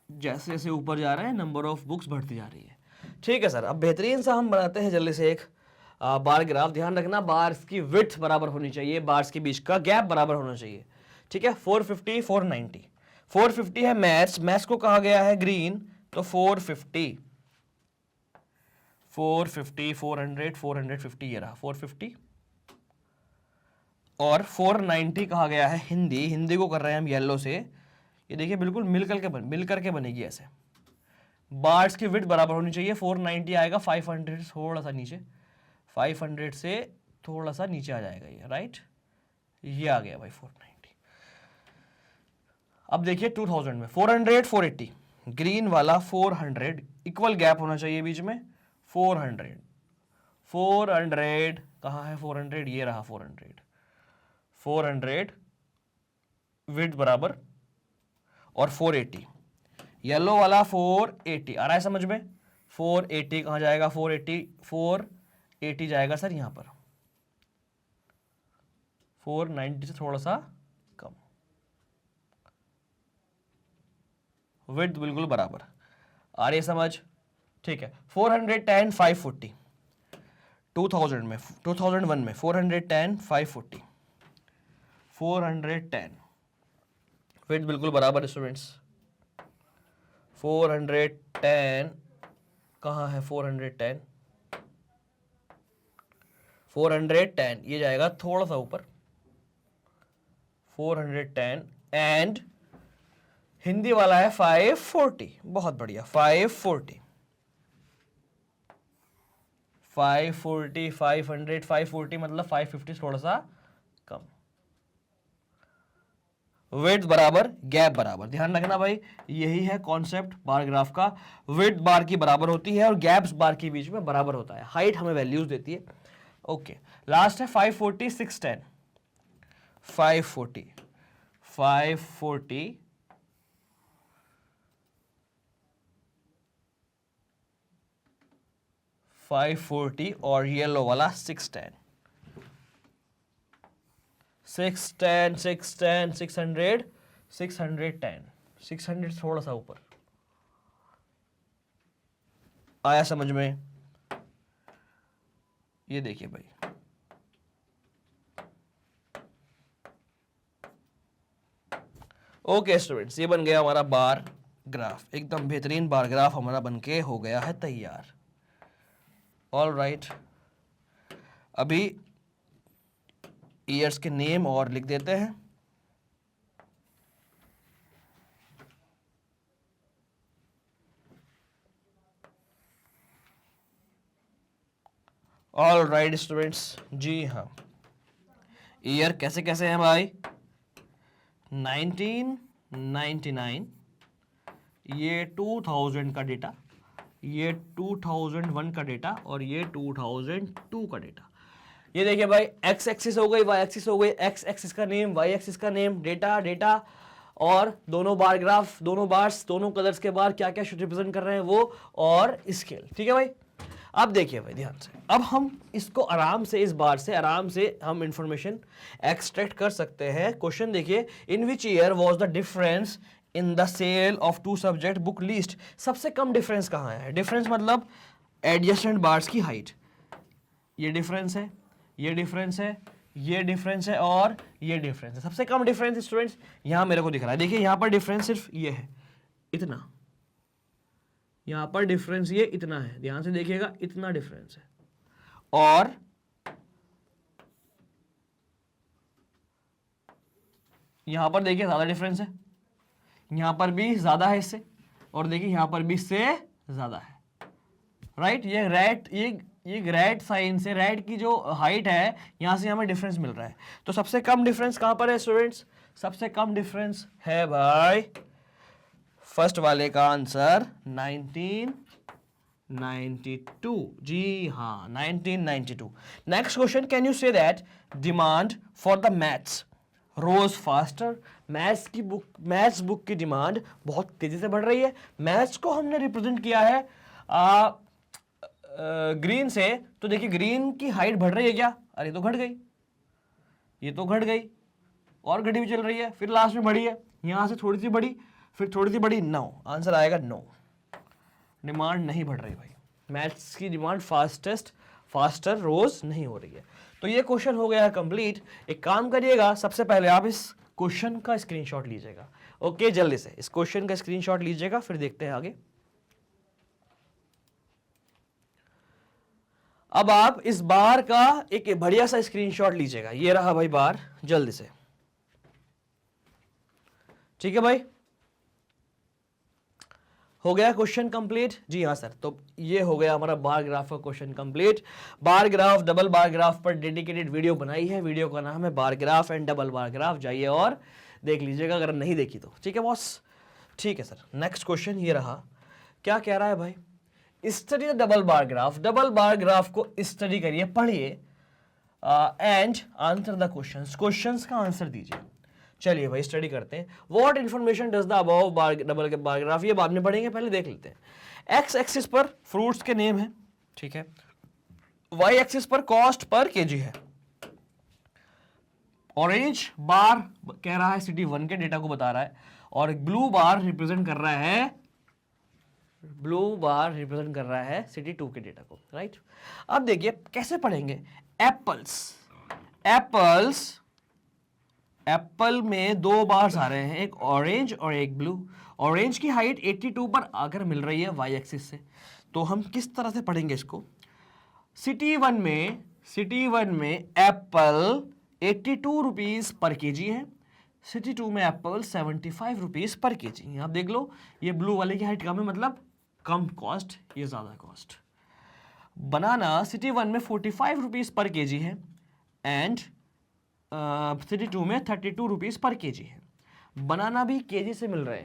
जैसे जैसे ऊपर जा रहे हैं नंबर ऑफ बुक्स बढ़ती जा रही है। ठीक है सर, अब बेहतरीन सा हम बनाते हैं जल्दी से एक बार ग्राफ। ध्यान रखना बार्स की विड्थ बराबर होनी चाहिए, बार्स के बीच का गैप बराबर होना चाहिए, ठीक है। 450, 490, 450 है मैथ्स, मैथ्स को कहा गया है ग्रीन, तो 450, 450, 400, 450 ये रहा 450, और 490 कहा गया है हिंदी, हिंदी को कर रहे हैं हम येलो से। ये देखिए बिल्कुल मिल करके बनेगी ऐसे। बार्स की विड्थ बराबर होनी चाहिए, 490 आएगा 500 से थोड़ा सा नीचे, 500 से थोड़ा सा नीचे आ जाएगा ये, राइट। ये आ गया भाई 490। अब देखिए 2000 में 400, 480, ग्रीन वाला 400, इक्वल गैप होना चाहिए बीच में, 400, 400 कहाँ है 400, ये रहा 400, 400 विड्थ बराबर, और 480, येलो वाला 480 आ रहा है समझ में। 480 कहाँ जाएगा, 480 जाएगा सर यहां पर, 490 से थोड़ा सा कम, विड्थ बिल्कुल बराबर। आ रही है समझ? ठीक है। 410, 540, 2000 में 2001 में 410, 540, 410 विड्थ बिल्कुल बराबर स्टूडेंट्स। 410 कहाँ है 410, 410 ये जाएगा थोड़ा सा ऊपर, 410, एंड हिंदी वाला है 540, बहुत बढ़िया 540, 540, 500, 540 मतलब 550 थोड़ा सा कम, विड्थ बराबर गैप बराबर। ध्यान रखना भाई, यही है कॉन्सेप्ट बार ग्राफ का। विड्थ बार की बराबर होती है और गैप्स बार के बीच में बराबर होता है, हाइट हमें वैल्यूज देती है। ओके, लास्ट है 540, 610, 540, 540, 540 और येलो वाला 610, 610, 610, 600, 610, 600 थोड़ा सा ऊपर। आया समझ में? ये देखिए भाई, ओके स्टूडेंट्स, ये बन गया हमारा बार ग्राफ, एकदम बेहतरीन बार ग्राफ हमारा बनके हो गया है तैयार। ऑल राइट, अभी ईयर्स के नेम और लिख देते हैं। ऑल राइट स्टूडेंट्स, जी हाँ, ईयर कैसे कैसे हैं भाई? 1999, ये 2000 का डेटा, ये 2001 का डेटा, और ये 2002 का डेटा। ये देखिए भाई, एक्स एक्सिस हो गई, वाई एक्सिस हो गई, एक्स एक्सिस का नेम, वाई एक्सिस का नेम, डेटा डेटा, और दोनों बार ग्राफ, दोनों बार्स, दोनों कलर्स के बार क्या क्या रिप्रेजेंट कर रहे हैं वो, और स्केल। ठीक है भाई। अब देखिए भाई ध्यान से, अब हम इसको आराम से, इस बार से आराम से हम इंफॉर्मेशन एक्सट्रैक्ट कर सकते हैं। क्वेश्चन देखिए, in which year was the difference in the sale of two subject book list. सबसे कम डिफरेंस कहाँ है? डिफरेंस मतलब एडजेसेंट बार्स की हाइट। ये डिफरेंस है, ये डिफरेंस है, ये डिफरेंस है, और ये डिफरेंस है। सबसे कम डिफरेंस स्टूडेंट्स यहां मेरे को दिख रहा है। देखिए यहां पर डिफरेंस सिर्फ ये है, इतना। यहां पर डिफरेंस ये इतना है, ध्यान से देखिएगा, इतना डिफरेंस है। और यहां पर देखिए ज्यादा डिफरेंस है, यहां पर भी ज्यादा है इससे, और देखिए यहां पर भी इससे ज्यादा है। राइट, ये रेड, ये रेड साइन से, रेड की जो हाइट है यहां से हमें डिफरेंस मिल रहा है। तो सबसे कम डिफरेंस कहां पर है स्टूडेंट्स? सबसे कम डिफरेंस है भाई फर्स्ट वाले का आंसर 1992। जी हाँ, 1992। Next question, can you say that demand for the maths rose faster. Maths book की डिमांड बहुत तेजी से बढ़ रही है। मैथ्स को हमने रिप्रेजेंट किया है ग्रीन से, तो देखिए ग्रीन की हाइट बढ़ रही है क्या? अरे तो घट गई, ये तो घट गई, और घटी भी चल रही है, फिर लास्ट में बढ़ी है, यहां से थोड़ी सी बढ़ी, फिर थोड़ी सी बढ़ी। नो, आंसर आएगा नो, डिमांड नहीं बढ़ रही भाई। मैथ्स की डिमांड फास्टर रोज नहीं हो रही है। तो ये क्वेश्चन हो गया है कंप्लीट। एक काम करिएगा, सबसे पहले आप इस क्वेश्चन का स्क्रीनशॉट लीजिएगा। ओके, जल्दी से इस क्वेश्चन का स्क्रीनशॉट लीजिएगा, फिर देखते हैं आगे। अब आप इस बार का एक बढ़िया सा स्क्रीनशॉट लीजिएगा। ये रहा भाई बार, जल्दी से। ठीक है भाई, हो गया क्वेश्चन कंप्लीट? जी हाँ सर। तो ये हो गया हमारा बार ग्राफ का question complete. Bar graph, double bar graph पर डेडिकेटेड वीडियो बनाई है। वीडियो का नाम है bar graph and double bar graph, जाइए और देख लीजिएगा अगर नहीं देखी तो। ठीक है बॉस? ठीक है सर। नेक्स्ट क्वेश्चन ये रहा, क्या कह रहा है भाई? Study the double bar graph. Double bar graph को स्टडी करिए, पढ़िए, and answer the questions. Questions का आंसर दीजिए। चलिए भाई स्टडी करते हैं। What information does the above double bar graph, ये बाद में पढ़ेंगे, पहले देख लेते हैं। एक्स एक्सिस पर फ्रूट्स के नेम है, ठीक है। वाई एक्सिस पर कॉस्ट पर केजी है। ऑरेंज बार कह रहा है सिटी 1 के डेटा को बता रहा है, और ब्लू बार रिप्रेजेंट कर रहा है सिटी 2 के डेटा को। राइट, अब देखिए कैसे पढ़ेंगे। एप्पल में दो बार्स आ रहे हैं, एक ऑरेंज और एक ब्लू। ऑरेंज की हाइट 82 पर आकर मिल रही है वाई एक्सिस से। तो हम किस तरह से पढ़ेंगे इसको? सिटी वन में एप्पल 82 रुपीज पर केजी है, सिटी 2 में एप्पल 75 रुपीज पर केजी। आप देख लो, ये ब्लू वाले की हाइट कम है, मतलब कम कॉस्ट, ये ज्यादा कॉस्ट। बनाना सिटी 1 में 45 रुपीज पर केजी है, एंड सिटी 2 में 32 रुपीज पर केजी है। बनाना भी केजी से मिल रहे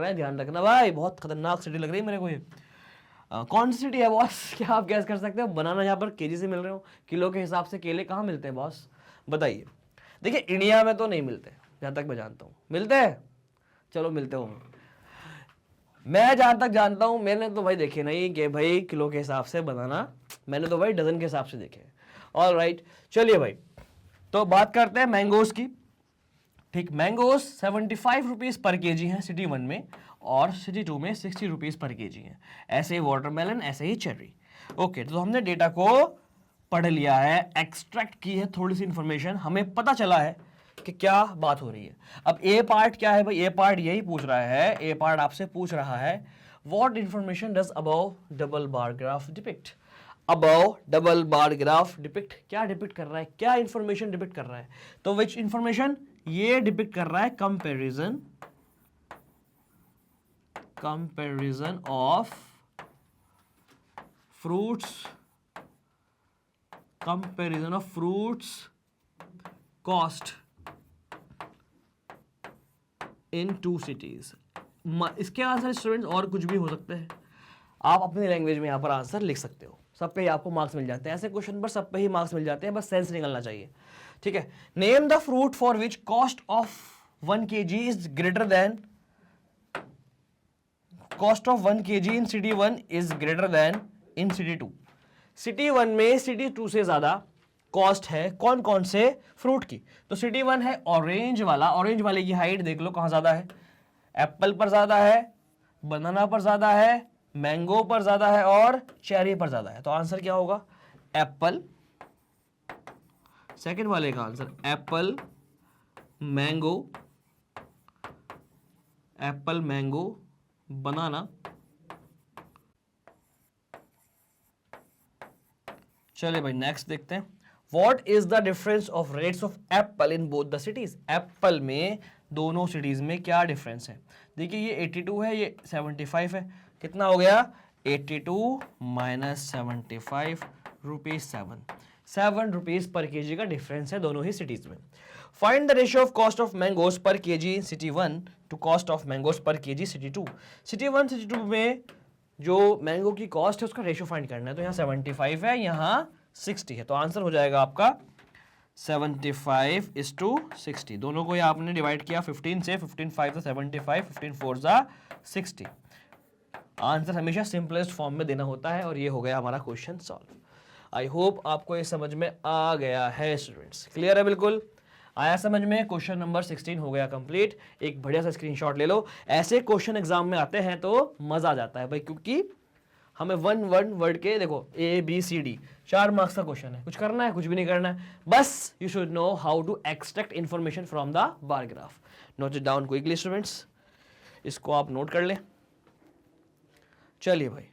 हैं, ध्यान रखना भाई, बहुत खतरनाक सिटी लग रही है मेरे को ये। कौन सी सिटी है बॉस? क्या आप गैस कर सकते हो? बनाना यहाँ पर केजी से मिल रहे हो, किलो के हिसाब से केले कहाँ मिलते हैं बॉस, बताइए। देखिए इंडिया में तो नहीं मिलते, जहाँ तक मैं जानता हूँ। मिलते हैं? चलो मिलते हो, मैं जहाँ तक जानता हूँ, मैंने तो भाई देखे नहीं कि भाई किलो के हिसाब से बनाना, मैंने तो भाई डजन के हिसाब से देखे। ऑल राइट, चलिए भाई, तो बात करते हैं मैंगोज की। ठीक, मैंगोज 75 रुपीज पर केजी हैं सिटी 1 में, और सिटी 2 में 60 रुपीज पर केजी हैं। ऐसे ही वाटरमेलन, ऐसे ही चेरी। ओके, तो हमने डेटा को पढ़ लिया है, एक्सट्रैक्ट की है थोड़ी सी इंफॉर्मेशन, हमें पता चला है कि क्या बात हो रही है। अब ए पार्ट क्या है भाई? ए पार्ट यही पूछ रहा है, ए पार्ट आपसे पूछ रहा है what information does above double bar graph depict. Above double bar graph depict क्या डिपिक्ट कर रहा है, क्या इंफॉर्मेशन डिपिक्ट कर रहा है? तो विच इंफॉर्मेशन? ये डिपिक्ट कर रहा है comparison of fruits cost in 2 cities. इसके आंसर स्टूडेंट्स और कुछ भी हो सकते हैं, आप अपनी लैंग्वेज में यहां पर आंसर लिख सकते हो। सब पे ही आपको मार्क्स मिल जाते हैं, ऐसे क्वेश्चन पर सब पे ही मार्क्स मिल जाते हैं, बस सेंस निकलना चाहिए, ठीक है। Name the fruit for which cost of 1 kg is greater than cost of 1 kg in city 1 is greater then in city 2। City 1 में सिटी 2 से ज्यादा कॉस्ट है कौन कौन से फ्रूट की? तो सिटी 1 है ऑरेंज वाला, ऑरेंज वाले की हाइट देख लो कहां ज्यादा है, एप्पल पर ज्यादा है, बनाना पर ज्यादा है, मैंगो पर ज्यादा है और चेरी पर ज्यादा है। तो आंसर क्या होगा? एप्पल। सेकंड वाले का answer Apple mango, Apple mango banana. चलिए भाई नेक्स्ट देखते हैं। What is the difference of rates of apple in both the cities? Apple में दोनों सिटीज में क्या डिफरेंस है? देखिए ये 82 है, ये 75 है, कितना हो गया? 82 minus 75 rupees 7 rupees per KG का डिफरेंस है दोनों ही सिटीज में। Find the ratio of cost of mangoes per KG in city 1 to cost of mangoes per KG city 2। City 1 city 2 में जो मैंगो की कॉस्ट है उसका रेशियो फाइंड करना है। तो यहाँ 75 है, यहाँ 60 है, तो आंसर हो जाएगा आपका 75:60। दोनों को आपने डिवाइड किया 15 से, 15 5 से 75, 15 4 जा 60। आंसर हमेशा सिंपलेस्ट फॉर्म में देना होता है और ये हो गया हमारा क्वेश्चन सॉल्व। आई होप आपको ये समझ में आ गया है स्टूडेंट्स, क्लियर है? बिल्कुल आया समझ में? क्वेश्चन नंबर 16 हो गया कंप्लीट। एक बढ़िया सा स्क्रीनशॉट ले लो, ऐसे क्वेश्चन एग्जाम में आते हैं तो मजा आ जाता है भाई, क्योंकि हमें वन वर्ड के देखो ABCD 4 मार्क्स का क्वेश्चन है, कुछ करना है? कुछ भी नहीं करना है, बस you should know how to extract information from the bar graph. Note it down quickly students, इसको आप नोट कर ले। चलिए भाई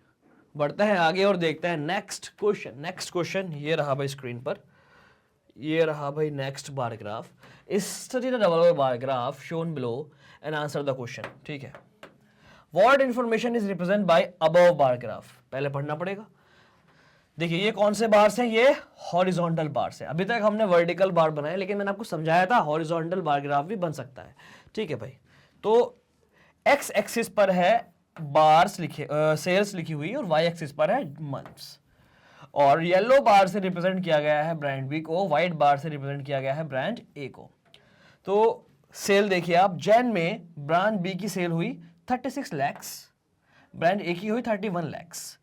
बढ़ते हैं आगे और देखते हैं नेक्स्ट क्वेश्चन। नेक्स्ट क्वेश्चन ये रहा भाई स्क्रीन पर, ये रहा भाई next bar graph. Study the double bar graph shown below and answer the question, ठीक है। What information is represented by above bar graph? पहले पढ़ना पड़ेगा। देखिए ये कौन से बार्स हैं? ये हॉरिजॉन्टल बार्स हैं। अभी तक हमने वर्टिकल बार बनाए, लेकिन मैंने आपको समझाया था हॉरिजॉन्टल बार ग्राफ भी बन सकता है, ठीक है भाई। तो एक्स एक्सिस पर है बार्स लिखे सेल्स लिखी हुई और वाई एक्सिस पर है मंथ्स, और येलो बार से रिप्रेजेंट किया गया है ब्रांड बी को, व्हाइट बार से रिप्रेजेंट किया गया है ब्रांड ए को। तो सेल देखिए आप, जैन में ब्रांड बी की सेल हुई 36 lakhs, ब्रांड ए की हुई 31 lakhs।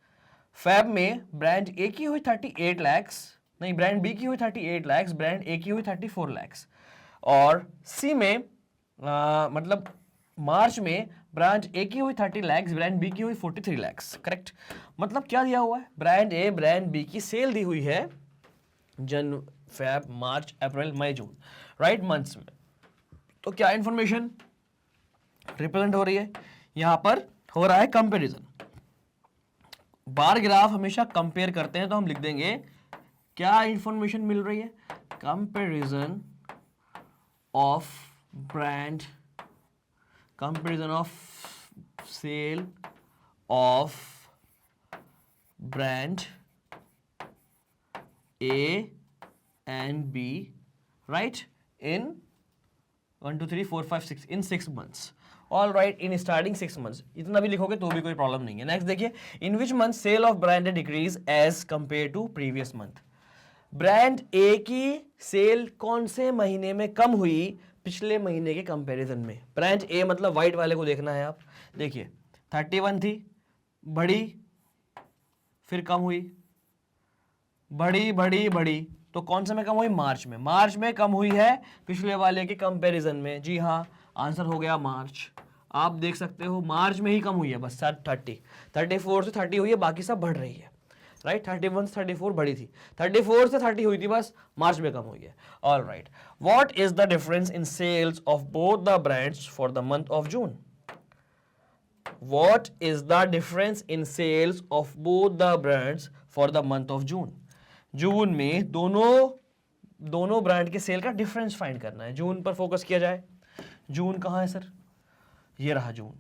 फैब में ब्रांड ए की हुई 38 lakhs, नहीं ब्रांड बी की हुई 38 lakhs, ब्रांड ए की हुई 34 lakhs। और सी में मतलब मार्च में ब्रांड ए की हुई 30 lakhs, ब्रांड बी की हुई 43 lakhs। करेक्ट? मतलब क्या दिया हुआ है? ब्रांड ए ब्रांड बी की सेल दी हुई है जन फैब मार्च अप्रैल मई जून, राइट, मंथ्स में। तो क्या इंफॉर्मेशन रिप्रेजेंट हो रही है? यहां पर हो रहा है कंपैरिजन। बार ग्राफ हमेशा कंपेयर करते हैं, तो हम लिख देंगे क्या इंफॉर्मेशन मिल रही है? Comparison of brand, comparison of sale of brand A and B, right, in 1 2 3 4 5 6 in 6 months। All right, in starting 6 months। इतना भी लिखोगे तो भी कोई प्रॉब्लम नहीं है। नेक्स्ट देखिए, in which month sale of brand decrease as compare to previous month. Brand A की सेल कौन से महीने में कम हुई पिछले महीने के कंपैरिजन में? ब्रांड ए मतलब व्हाइट वाले को देखना है आप। देखिए 31 थी, बढ़ी, फिर कम हुई, बढ़ी बढ़ी बढ़ी, तो कौन से में कम हुई? मार्च में। मार्च में कम हुई है पिछले वाले के कंपैरिजन में। जी हाँ, आंसर हो गया मार्च। आप देख सकते हो मार्च में ही कम हुई है बस 30, 34 से 30 हुई है, बाकी सब बढ़ रही है, राइट। 31 से 34 बढ़ी थी, 34 से 30 हुई थी, बस मार्च में कम हुई है। All right, what is the difference in sales of both the brands for the month of June? What is the difference in sales of both the brands for the month of June? जून में दोनों ब्रांड के सेल का डिफरेंस फाइंड करना है। जून पर फोकस किया जाए। जून कहाँ है सर? ये रहा जून।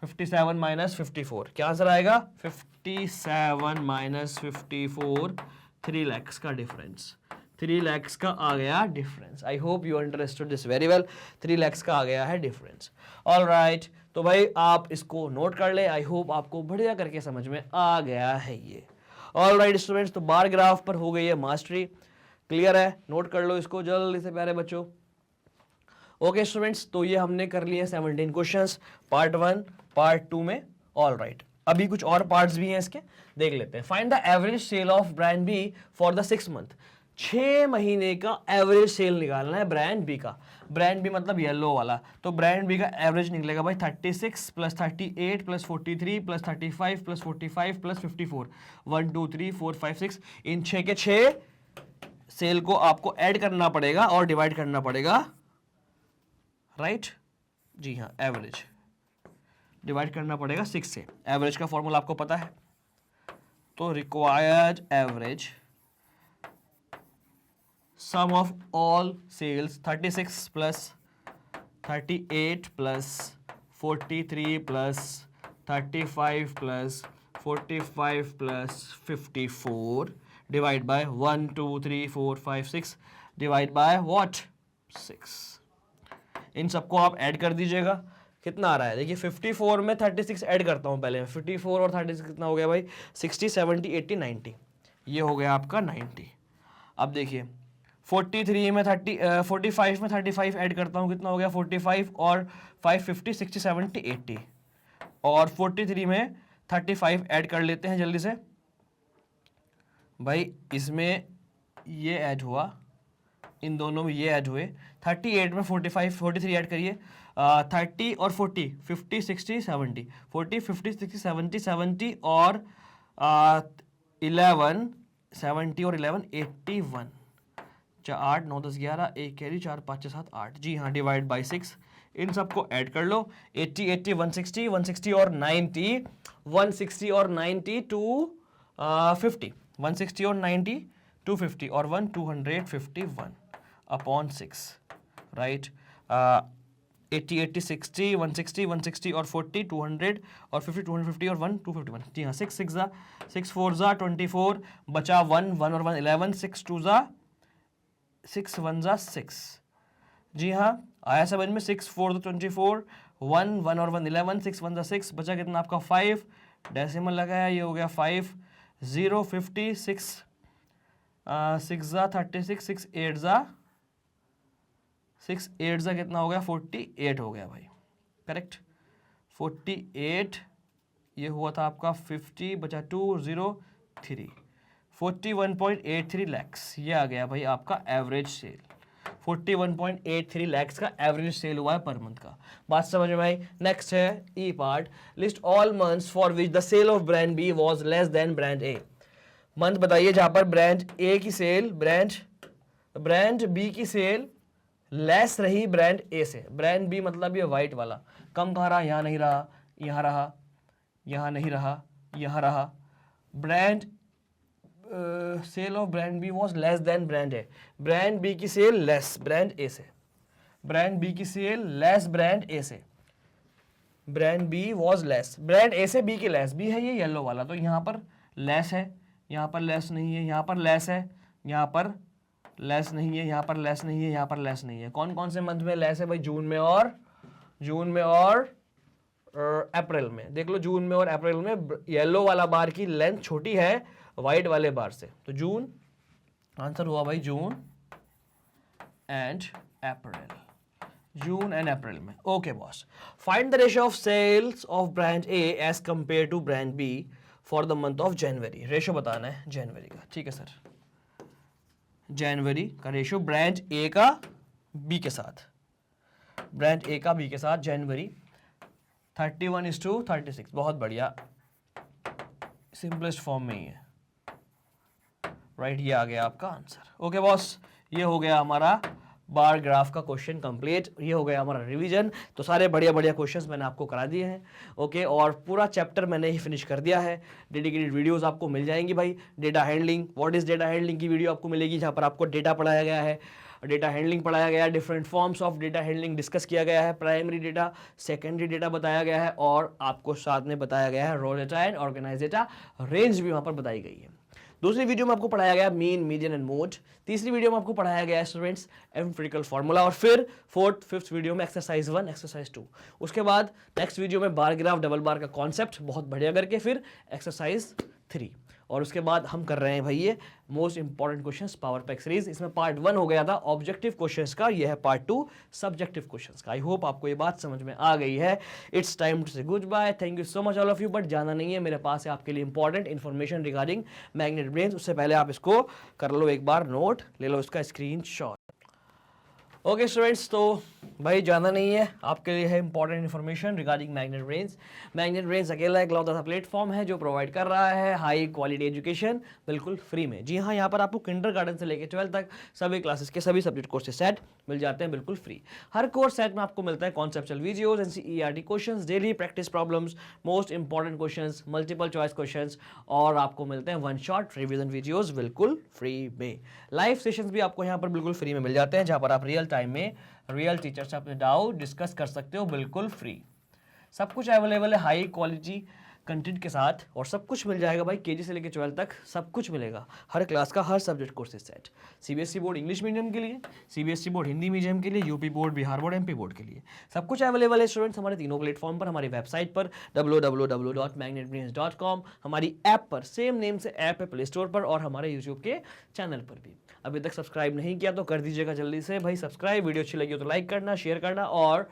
57 माइनस 54, क्या आंसर आएगा? 57 माइनस 54, 3 lakhs का डिफरेंस। 3 lakhs का आ गया difference. I hope you understood this very well. 3 lakhs का आ गया है डिफरेंस। ऑल राइट, तो भाई आप इसको नोट कर ले। आई होप आपको बढ़िया करके समझ में आ गया है ये। ऑल राइट स्टूडेंट्स, तो बार ग्राफ पर हो गई है मास्टरी। क्लियर है, नोट कर लो इसको जल्दी से प्यारे बच्चों। ओके स्टूडेंट्स, तो ये हमने कर लिए 17 क्वेश्चंस पार्ट 1 पार्ट 2 में। ऑल राइट, अभी कुछ और पार्ट्स भी हैं इसके, देख लेते हैं। Find the average sale of brand B for the 6 month. 6 महीने का एवरेज सेल निकालना है ब्रांड बी का। ब्रांड बी मतलब येलो वाला, तो ब्रांड बी का एवरेज निकलेगा भाई 36 plus 38 plus 43 plus 35 plus 45 plus 54। 1 2 3 4 5 6, इन 6 के 6 सेल को आपको ऐड करना पड़ेगा और डिवाइड करना पड़ेगा, राइट जी हाँ, एवरेज डिवाइड करना पड़ेगा 6 से। एवरेज का फॉर्मूला आपको पता है, तो required average sum of all sales 36 plus 38 plus 43 plus 35 plus 45 plus 54 divide by 1 2 3 4 5 6 divide by what 6। इन सबको आप ऐड कर दीजिएगा, कितना आ रहा है देखिए। 54 में 36 ऐड करता हूं पहले। 54 और 36 कितना हो गया भाई, 60 70 80 90, ये हो गया आपका 90। अब देखिए 43 में 45 में 35 ऐड करता हूं, कितना हो गया 45 और 5 50 60 70 80, और 43 में 35 ऐड कर लेते हैं जल्दी से भाई। इसमें ये ऐड हुआ, इन दोनों में ये ऐड हुए। 38 में 45 43 ऐड करिए, 30 और 40 50 60 70 40 50 60 70 70 और 11 70 और 11 81। 8 9 10 11 1 कैरी 4 5 6 7 8, जी हाँ, डिवाइड बाई 6। इन सबको ऐड कर लो, 80 80 160 160 और 90 160 और 90 250 160 और 90 250 और 1 251 अपॉन 6, राइट। 80 80 60 160 160 और 40 200 और 50 250 और 1 251, जी हाँ। 6 6 जा 6 4 जा 24, बचा 1 1 और 1 11, 6 2 जा 6 1 जा 6, जी हाँ, आया समझ में। 6 4 तो 24, 1 1 और 1 11, 6 1 जा 6, बचा कितना आपका 5, डेसिमल लगाया, ये हो गया 5 0 50 6 6 जा 36 6 8 जा 6 8 जा कितना हो गया 48 हो गया भाई, करेक्ट 48। ये हुआ था आपका 50, बचा 2 0 3, 41.83 लैक्स, ये आ गया भाई आपका एवरेज सेल। 41.83 लैक्स का एवरेज सेल हुआ है पर मंथ का। बात समझ में आई। नेक्स्ट है E part, list all months for which the sale of brand B was less than brand A. Month बताइए जहां पर ब्रांड ए की सेल ब्रांड बी की सेल लेस रही ब्रांड ए से। ब्रांड बी मतलब ये वाइट वाला, कम कहाँ रहा, यहाँ नहीं रहा, यहाँ रहा, यहाँ नहीं रहा, यहाँ रहा। Brand sale of brand B was less than brand A. Brand B की सेल लेस ब्रांड ए से, ब्रांड बी की सेल लेस ब्रांड ए से। Brand B was less, brand A से बी की लेस, बी है ये येलो वाला, तो यहाँ पर लेस है, यहाँ पर लेस नहीं है, यहाँ पर लेस है, यहाँ पर लेस नहीं है, यहाँ पर लेस नहीं है, यहाँ पर लेस नहीं है। कौन कौन से मंथ में लेस है भाई, जून में और अप्रैल में। देख लो जून में और अप्रैल में येलो वाला बार की लेंथ छोटी है व्हाइट वाले बार से, तो जून आंसर हुआ भाई, जून एंड अप्रैल में। Okay boss, find the ratio of sales of brand A as compare to brand B for the month of January. Ratio बताना है जनवरी का, ठीक है सर। जनवरी का रेशियो ब्रांड ए का बी के साथ, ब्रांड ए का बी के साथ जनवरी 31:36। बहुत बढ़िया, सिंपलेस्ट फॉर्म में ही है, राइट। ये आ गया आपका आंसर। ओके बॉस, ये हो गया हमारा बार ग्राफ का क्वेश्चन कंप्लीट, ये हो गया हमारा रिवीजन। तो सारे बढ़िया बढ़िया क्वेश्चंस मैंने आपको करा दिए हैं, ओके। और पूरा चैप्टर मैंने ही फिनिश कर दिया है। डेडिकेटेड वीडियोस आपको मिल जाएंगी भाई। Data handling, what is data handling की वीडियो आपको मिलेगी, जहाँ पर आपको डेटा पढ़ाया गया है, डेटा हैंडलिंग पढ़ाया गया है, different forms of data handling discuss किया गया है, प्राइमरी डेटा सेकेंडरी डेटा बताया गया है, और आपको साथ में बताया गया है raw data and organise data range भी वहाँ पर बताई गई है। दूसरी वीडियो में आपको पढ़ाया गया मीन, मीडियन एंड मोड। तीसरी वीडियो में आपको पढ़ाया गया स्टूडेंट्स एम्पिरिकल फार्मूला, और फिर फोर्थ फिफ्थ वीडियो में एक्सरसाइज 1 एक्सरसाइज 2। उसके बाद नेक्स्ट वीडियो में बार ग्राफ डबल बार का कॉन्सेप्ट बहुत बढ़िया करके फिर एक्सरसाइज 3। और उसके बाद हम कर रहे हैं भाई ये most important questions power pack series. इसमें पार्ट 1 हो गया था ऑब्जेक्टिव क्वेश्चंस का, यह है पार्ट 2 सब्जेक्टिव क्वेश्चंस का। आई होप आपको ये बात समझ में आ गई है। It's time to say goodbye, thank you so much all of you. But जाना नहीं है, मेरे पास है आपके लिए important information regarding Magnet Brains. उससे पहले आप इसको कर लो एक बार नोट, ले लो इसका स्क्रीनशॉट। ओके स्टूडेंट्स, तो भाई जाना नहीं है, आपके लिए है important information regarding Magnet Brains. Magnet Brains अकेला इकलौता सा प्लेटफॉर्म है जो प्रोवाइड कर रहा है हाई क्वालिटी एजुकेशन बिल्कुल फ्री में। जी हाँ, यहाँ पर आपको किंडरगार्टन से लेकर 12 तक सभी क्लासेस के सभी सब्जेक्ट कोर्सेज सेट मिल जाते हैं बिल्कुल फ्री। हर कोर्स सेट में आपको मिलता है conceptual videos, NCERT questions, daily practice problems, most important questions, multiple choice questions, और आपको मिलते हैं 1 शॉट रिवीजन वीडियोज बिल्कुल फ्री में। लाइव सेशंस भी आपको यहाँ पर बिल्कुल फ्री में मिल जाते हैं, जहाँ पर आप रियल टाइम में रियल टीचर से अपने डाउट डिस्कस कर सकते हो बिल्कुल फ्री। सब कुछ अवेलेबल है हाई क्वालिटी कंटेंट के साथ, और सब कुछ मिल जाएगा भाई केजी से लेकर 12 तक सब कुछ मिलेगा। हर क्लास का हर subject courses set, CBSE board English medium के लिए, सीबीएसई बोर्ड हिंदी मीडियम के लिए, UP board, Bihar board, MP board के लिए सब कुछ अवेलेबल है स्टूडेंट्स हमारे तीनों प्लेटफॉर्म पर, हमारी वेबसाइट पर www.magnetbrains.com, हमारी ऐप पर, सेम नेम से ऐप है प्ले स्टोर पर, और हमारे यूट्यूब के चैनल पर भी। अभी तक सब्सक्राइब नहीं किया तो कर दीजिएगा जल्दी से भाई सब्सक्राइब। वीडियो अच्छी लगी तो लाइक करना, शेयर करना। और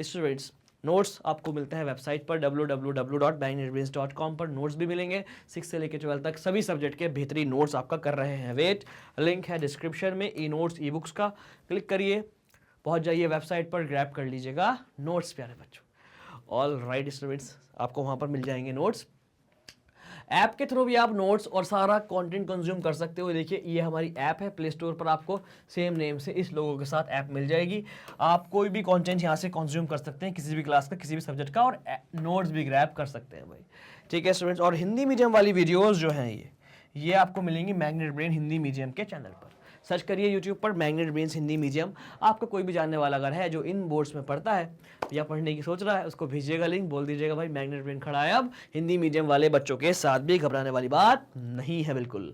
स्टूडेंट्स नोट्स आपको मिलते हैं वेबसाइट पर www.magnetbrains.com पर, नोट्स भी मिलेंगे 6 से लेकर 12 तक सभी सब्जेक्ट के बेहतरीन नोट्स आपका कर रहे हैं वेट। लिंक है डिस्क्रिप्शन में ई नोट्स ई बुक्स का, क्लिक करिए, पहुंच जाइए वेबसाइट पर, ग्रैब कर लीजिएगा नोट्स प्यारे बच्चों। ऑल राइट स्टूडेंट्स, आपको वहाँ पर मिल जाएंगे नोट्स। ऐप के थ्रू भी आप नोट्स और सारा कंटेंट कंज्यूम कर सकते हो। देखिए ये हमारी ऐप है, प्ले स्टोर पर आपको सेम नेम से इस लोगों के साथ ऐप मिल जाएगी। आप कोई भी कंटेंट यहाँ से कंज्यूम कर सकते हैं, किसी भी क्लास का, किसी भी सब्जेक्ट का, और नोट्स भी ग्रैब कर सकते हैं भाई। ठीक है स्टूडेंट्स, और हिंदी मीडियम वाली वीडियोज़ जो हैं ये आपको मिलेंगी मैग्नेट ब्रेन हिंदी मीडियम के चैनल पर। सर्च करिए यूट्यूब पर मैग्नेट ब्रेन्स हिंदी मीडियम। आपका कोई भी जानने वाला अगर है जो इन बोर्ड्स में पढ़ता है या पढ़ने की सोच रहा है, उसको भेजिएगा लिंक, बोल दीजिएगा भाई मैग्नेट ब्रेन खड़ा है अब हिंदी मीडियम वाले बच्चों के साथ भी, घबराने वाली बात नहीं है बिल्कुल।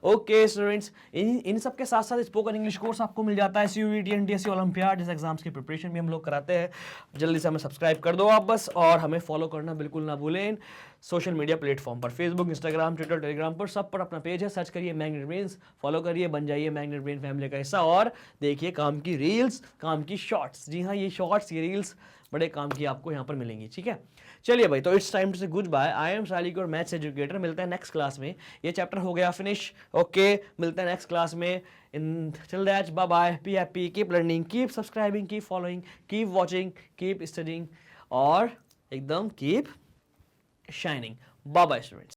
ओके स्टूडेंट्स, इन सब के साथ साथ स्पोकन इंग्लिश कोर्स आपको मिल जाता है, सीयूईटी, एनटीएससी, ओलंपियाड जैसे एग्जाम्स की प्रिपरेशन भी हम लोग कराते हैं। जल्दी से हमें सब्सक्राइब कर दो आप बस, और हमें फॉलो करना बिल्कुल ना भूलें सोशल मीडिया प्लेटफॉर्म पर, फेसबुक, इंस्टाग्राम, ट्विटर, टेलीग्राम पर, सब पर अपना पेज है, सर्च करिए मैग्नेट ब्रेन्स, फॉलो करिए, बन जाइए मैग्नेट ब्रेन फैमिली का हिस्सा, और देखिए काम की रील्स, काम की शॉर्ट्स। जी हाँ, ये शॉर्ट्स, ये रील्स बड़े काम की आपको यहाँ पर मिलेंगी। ठीक है, चलिए भाई, तो it's time to say goodbye. I am Salik, और मैथ्स एजुकेटर। मिलते हैं नेक्स्ट क्लास में, ये चैप्टर हो गया फिनिश। ओके, मिलते हैं नेक्स्ट क्लास में। In till that, bye bye, be happy, keep learning, keep subscribing, keep following, keep watching, keep studying, और एकदम keep shining. Bye bye students.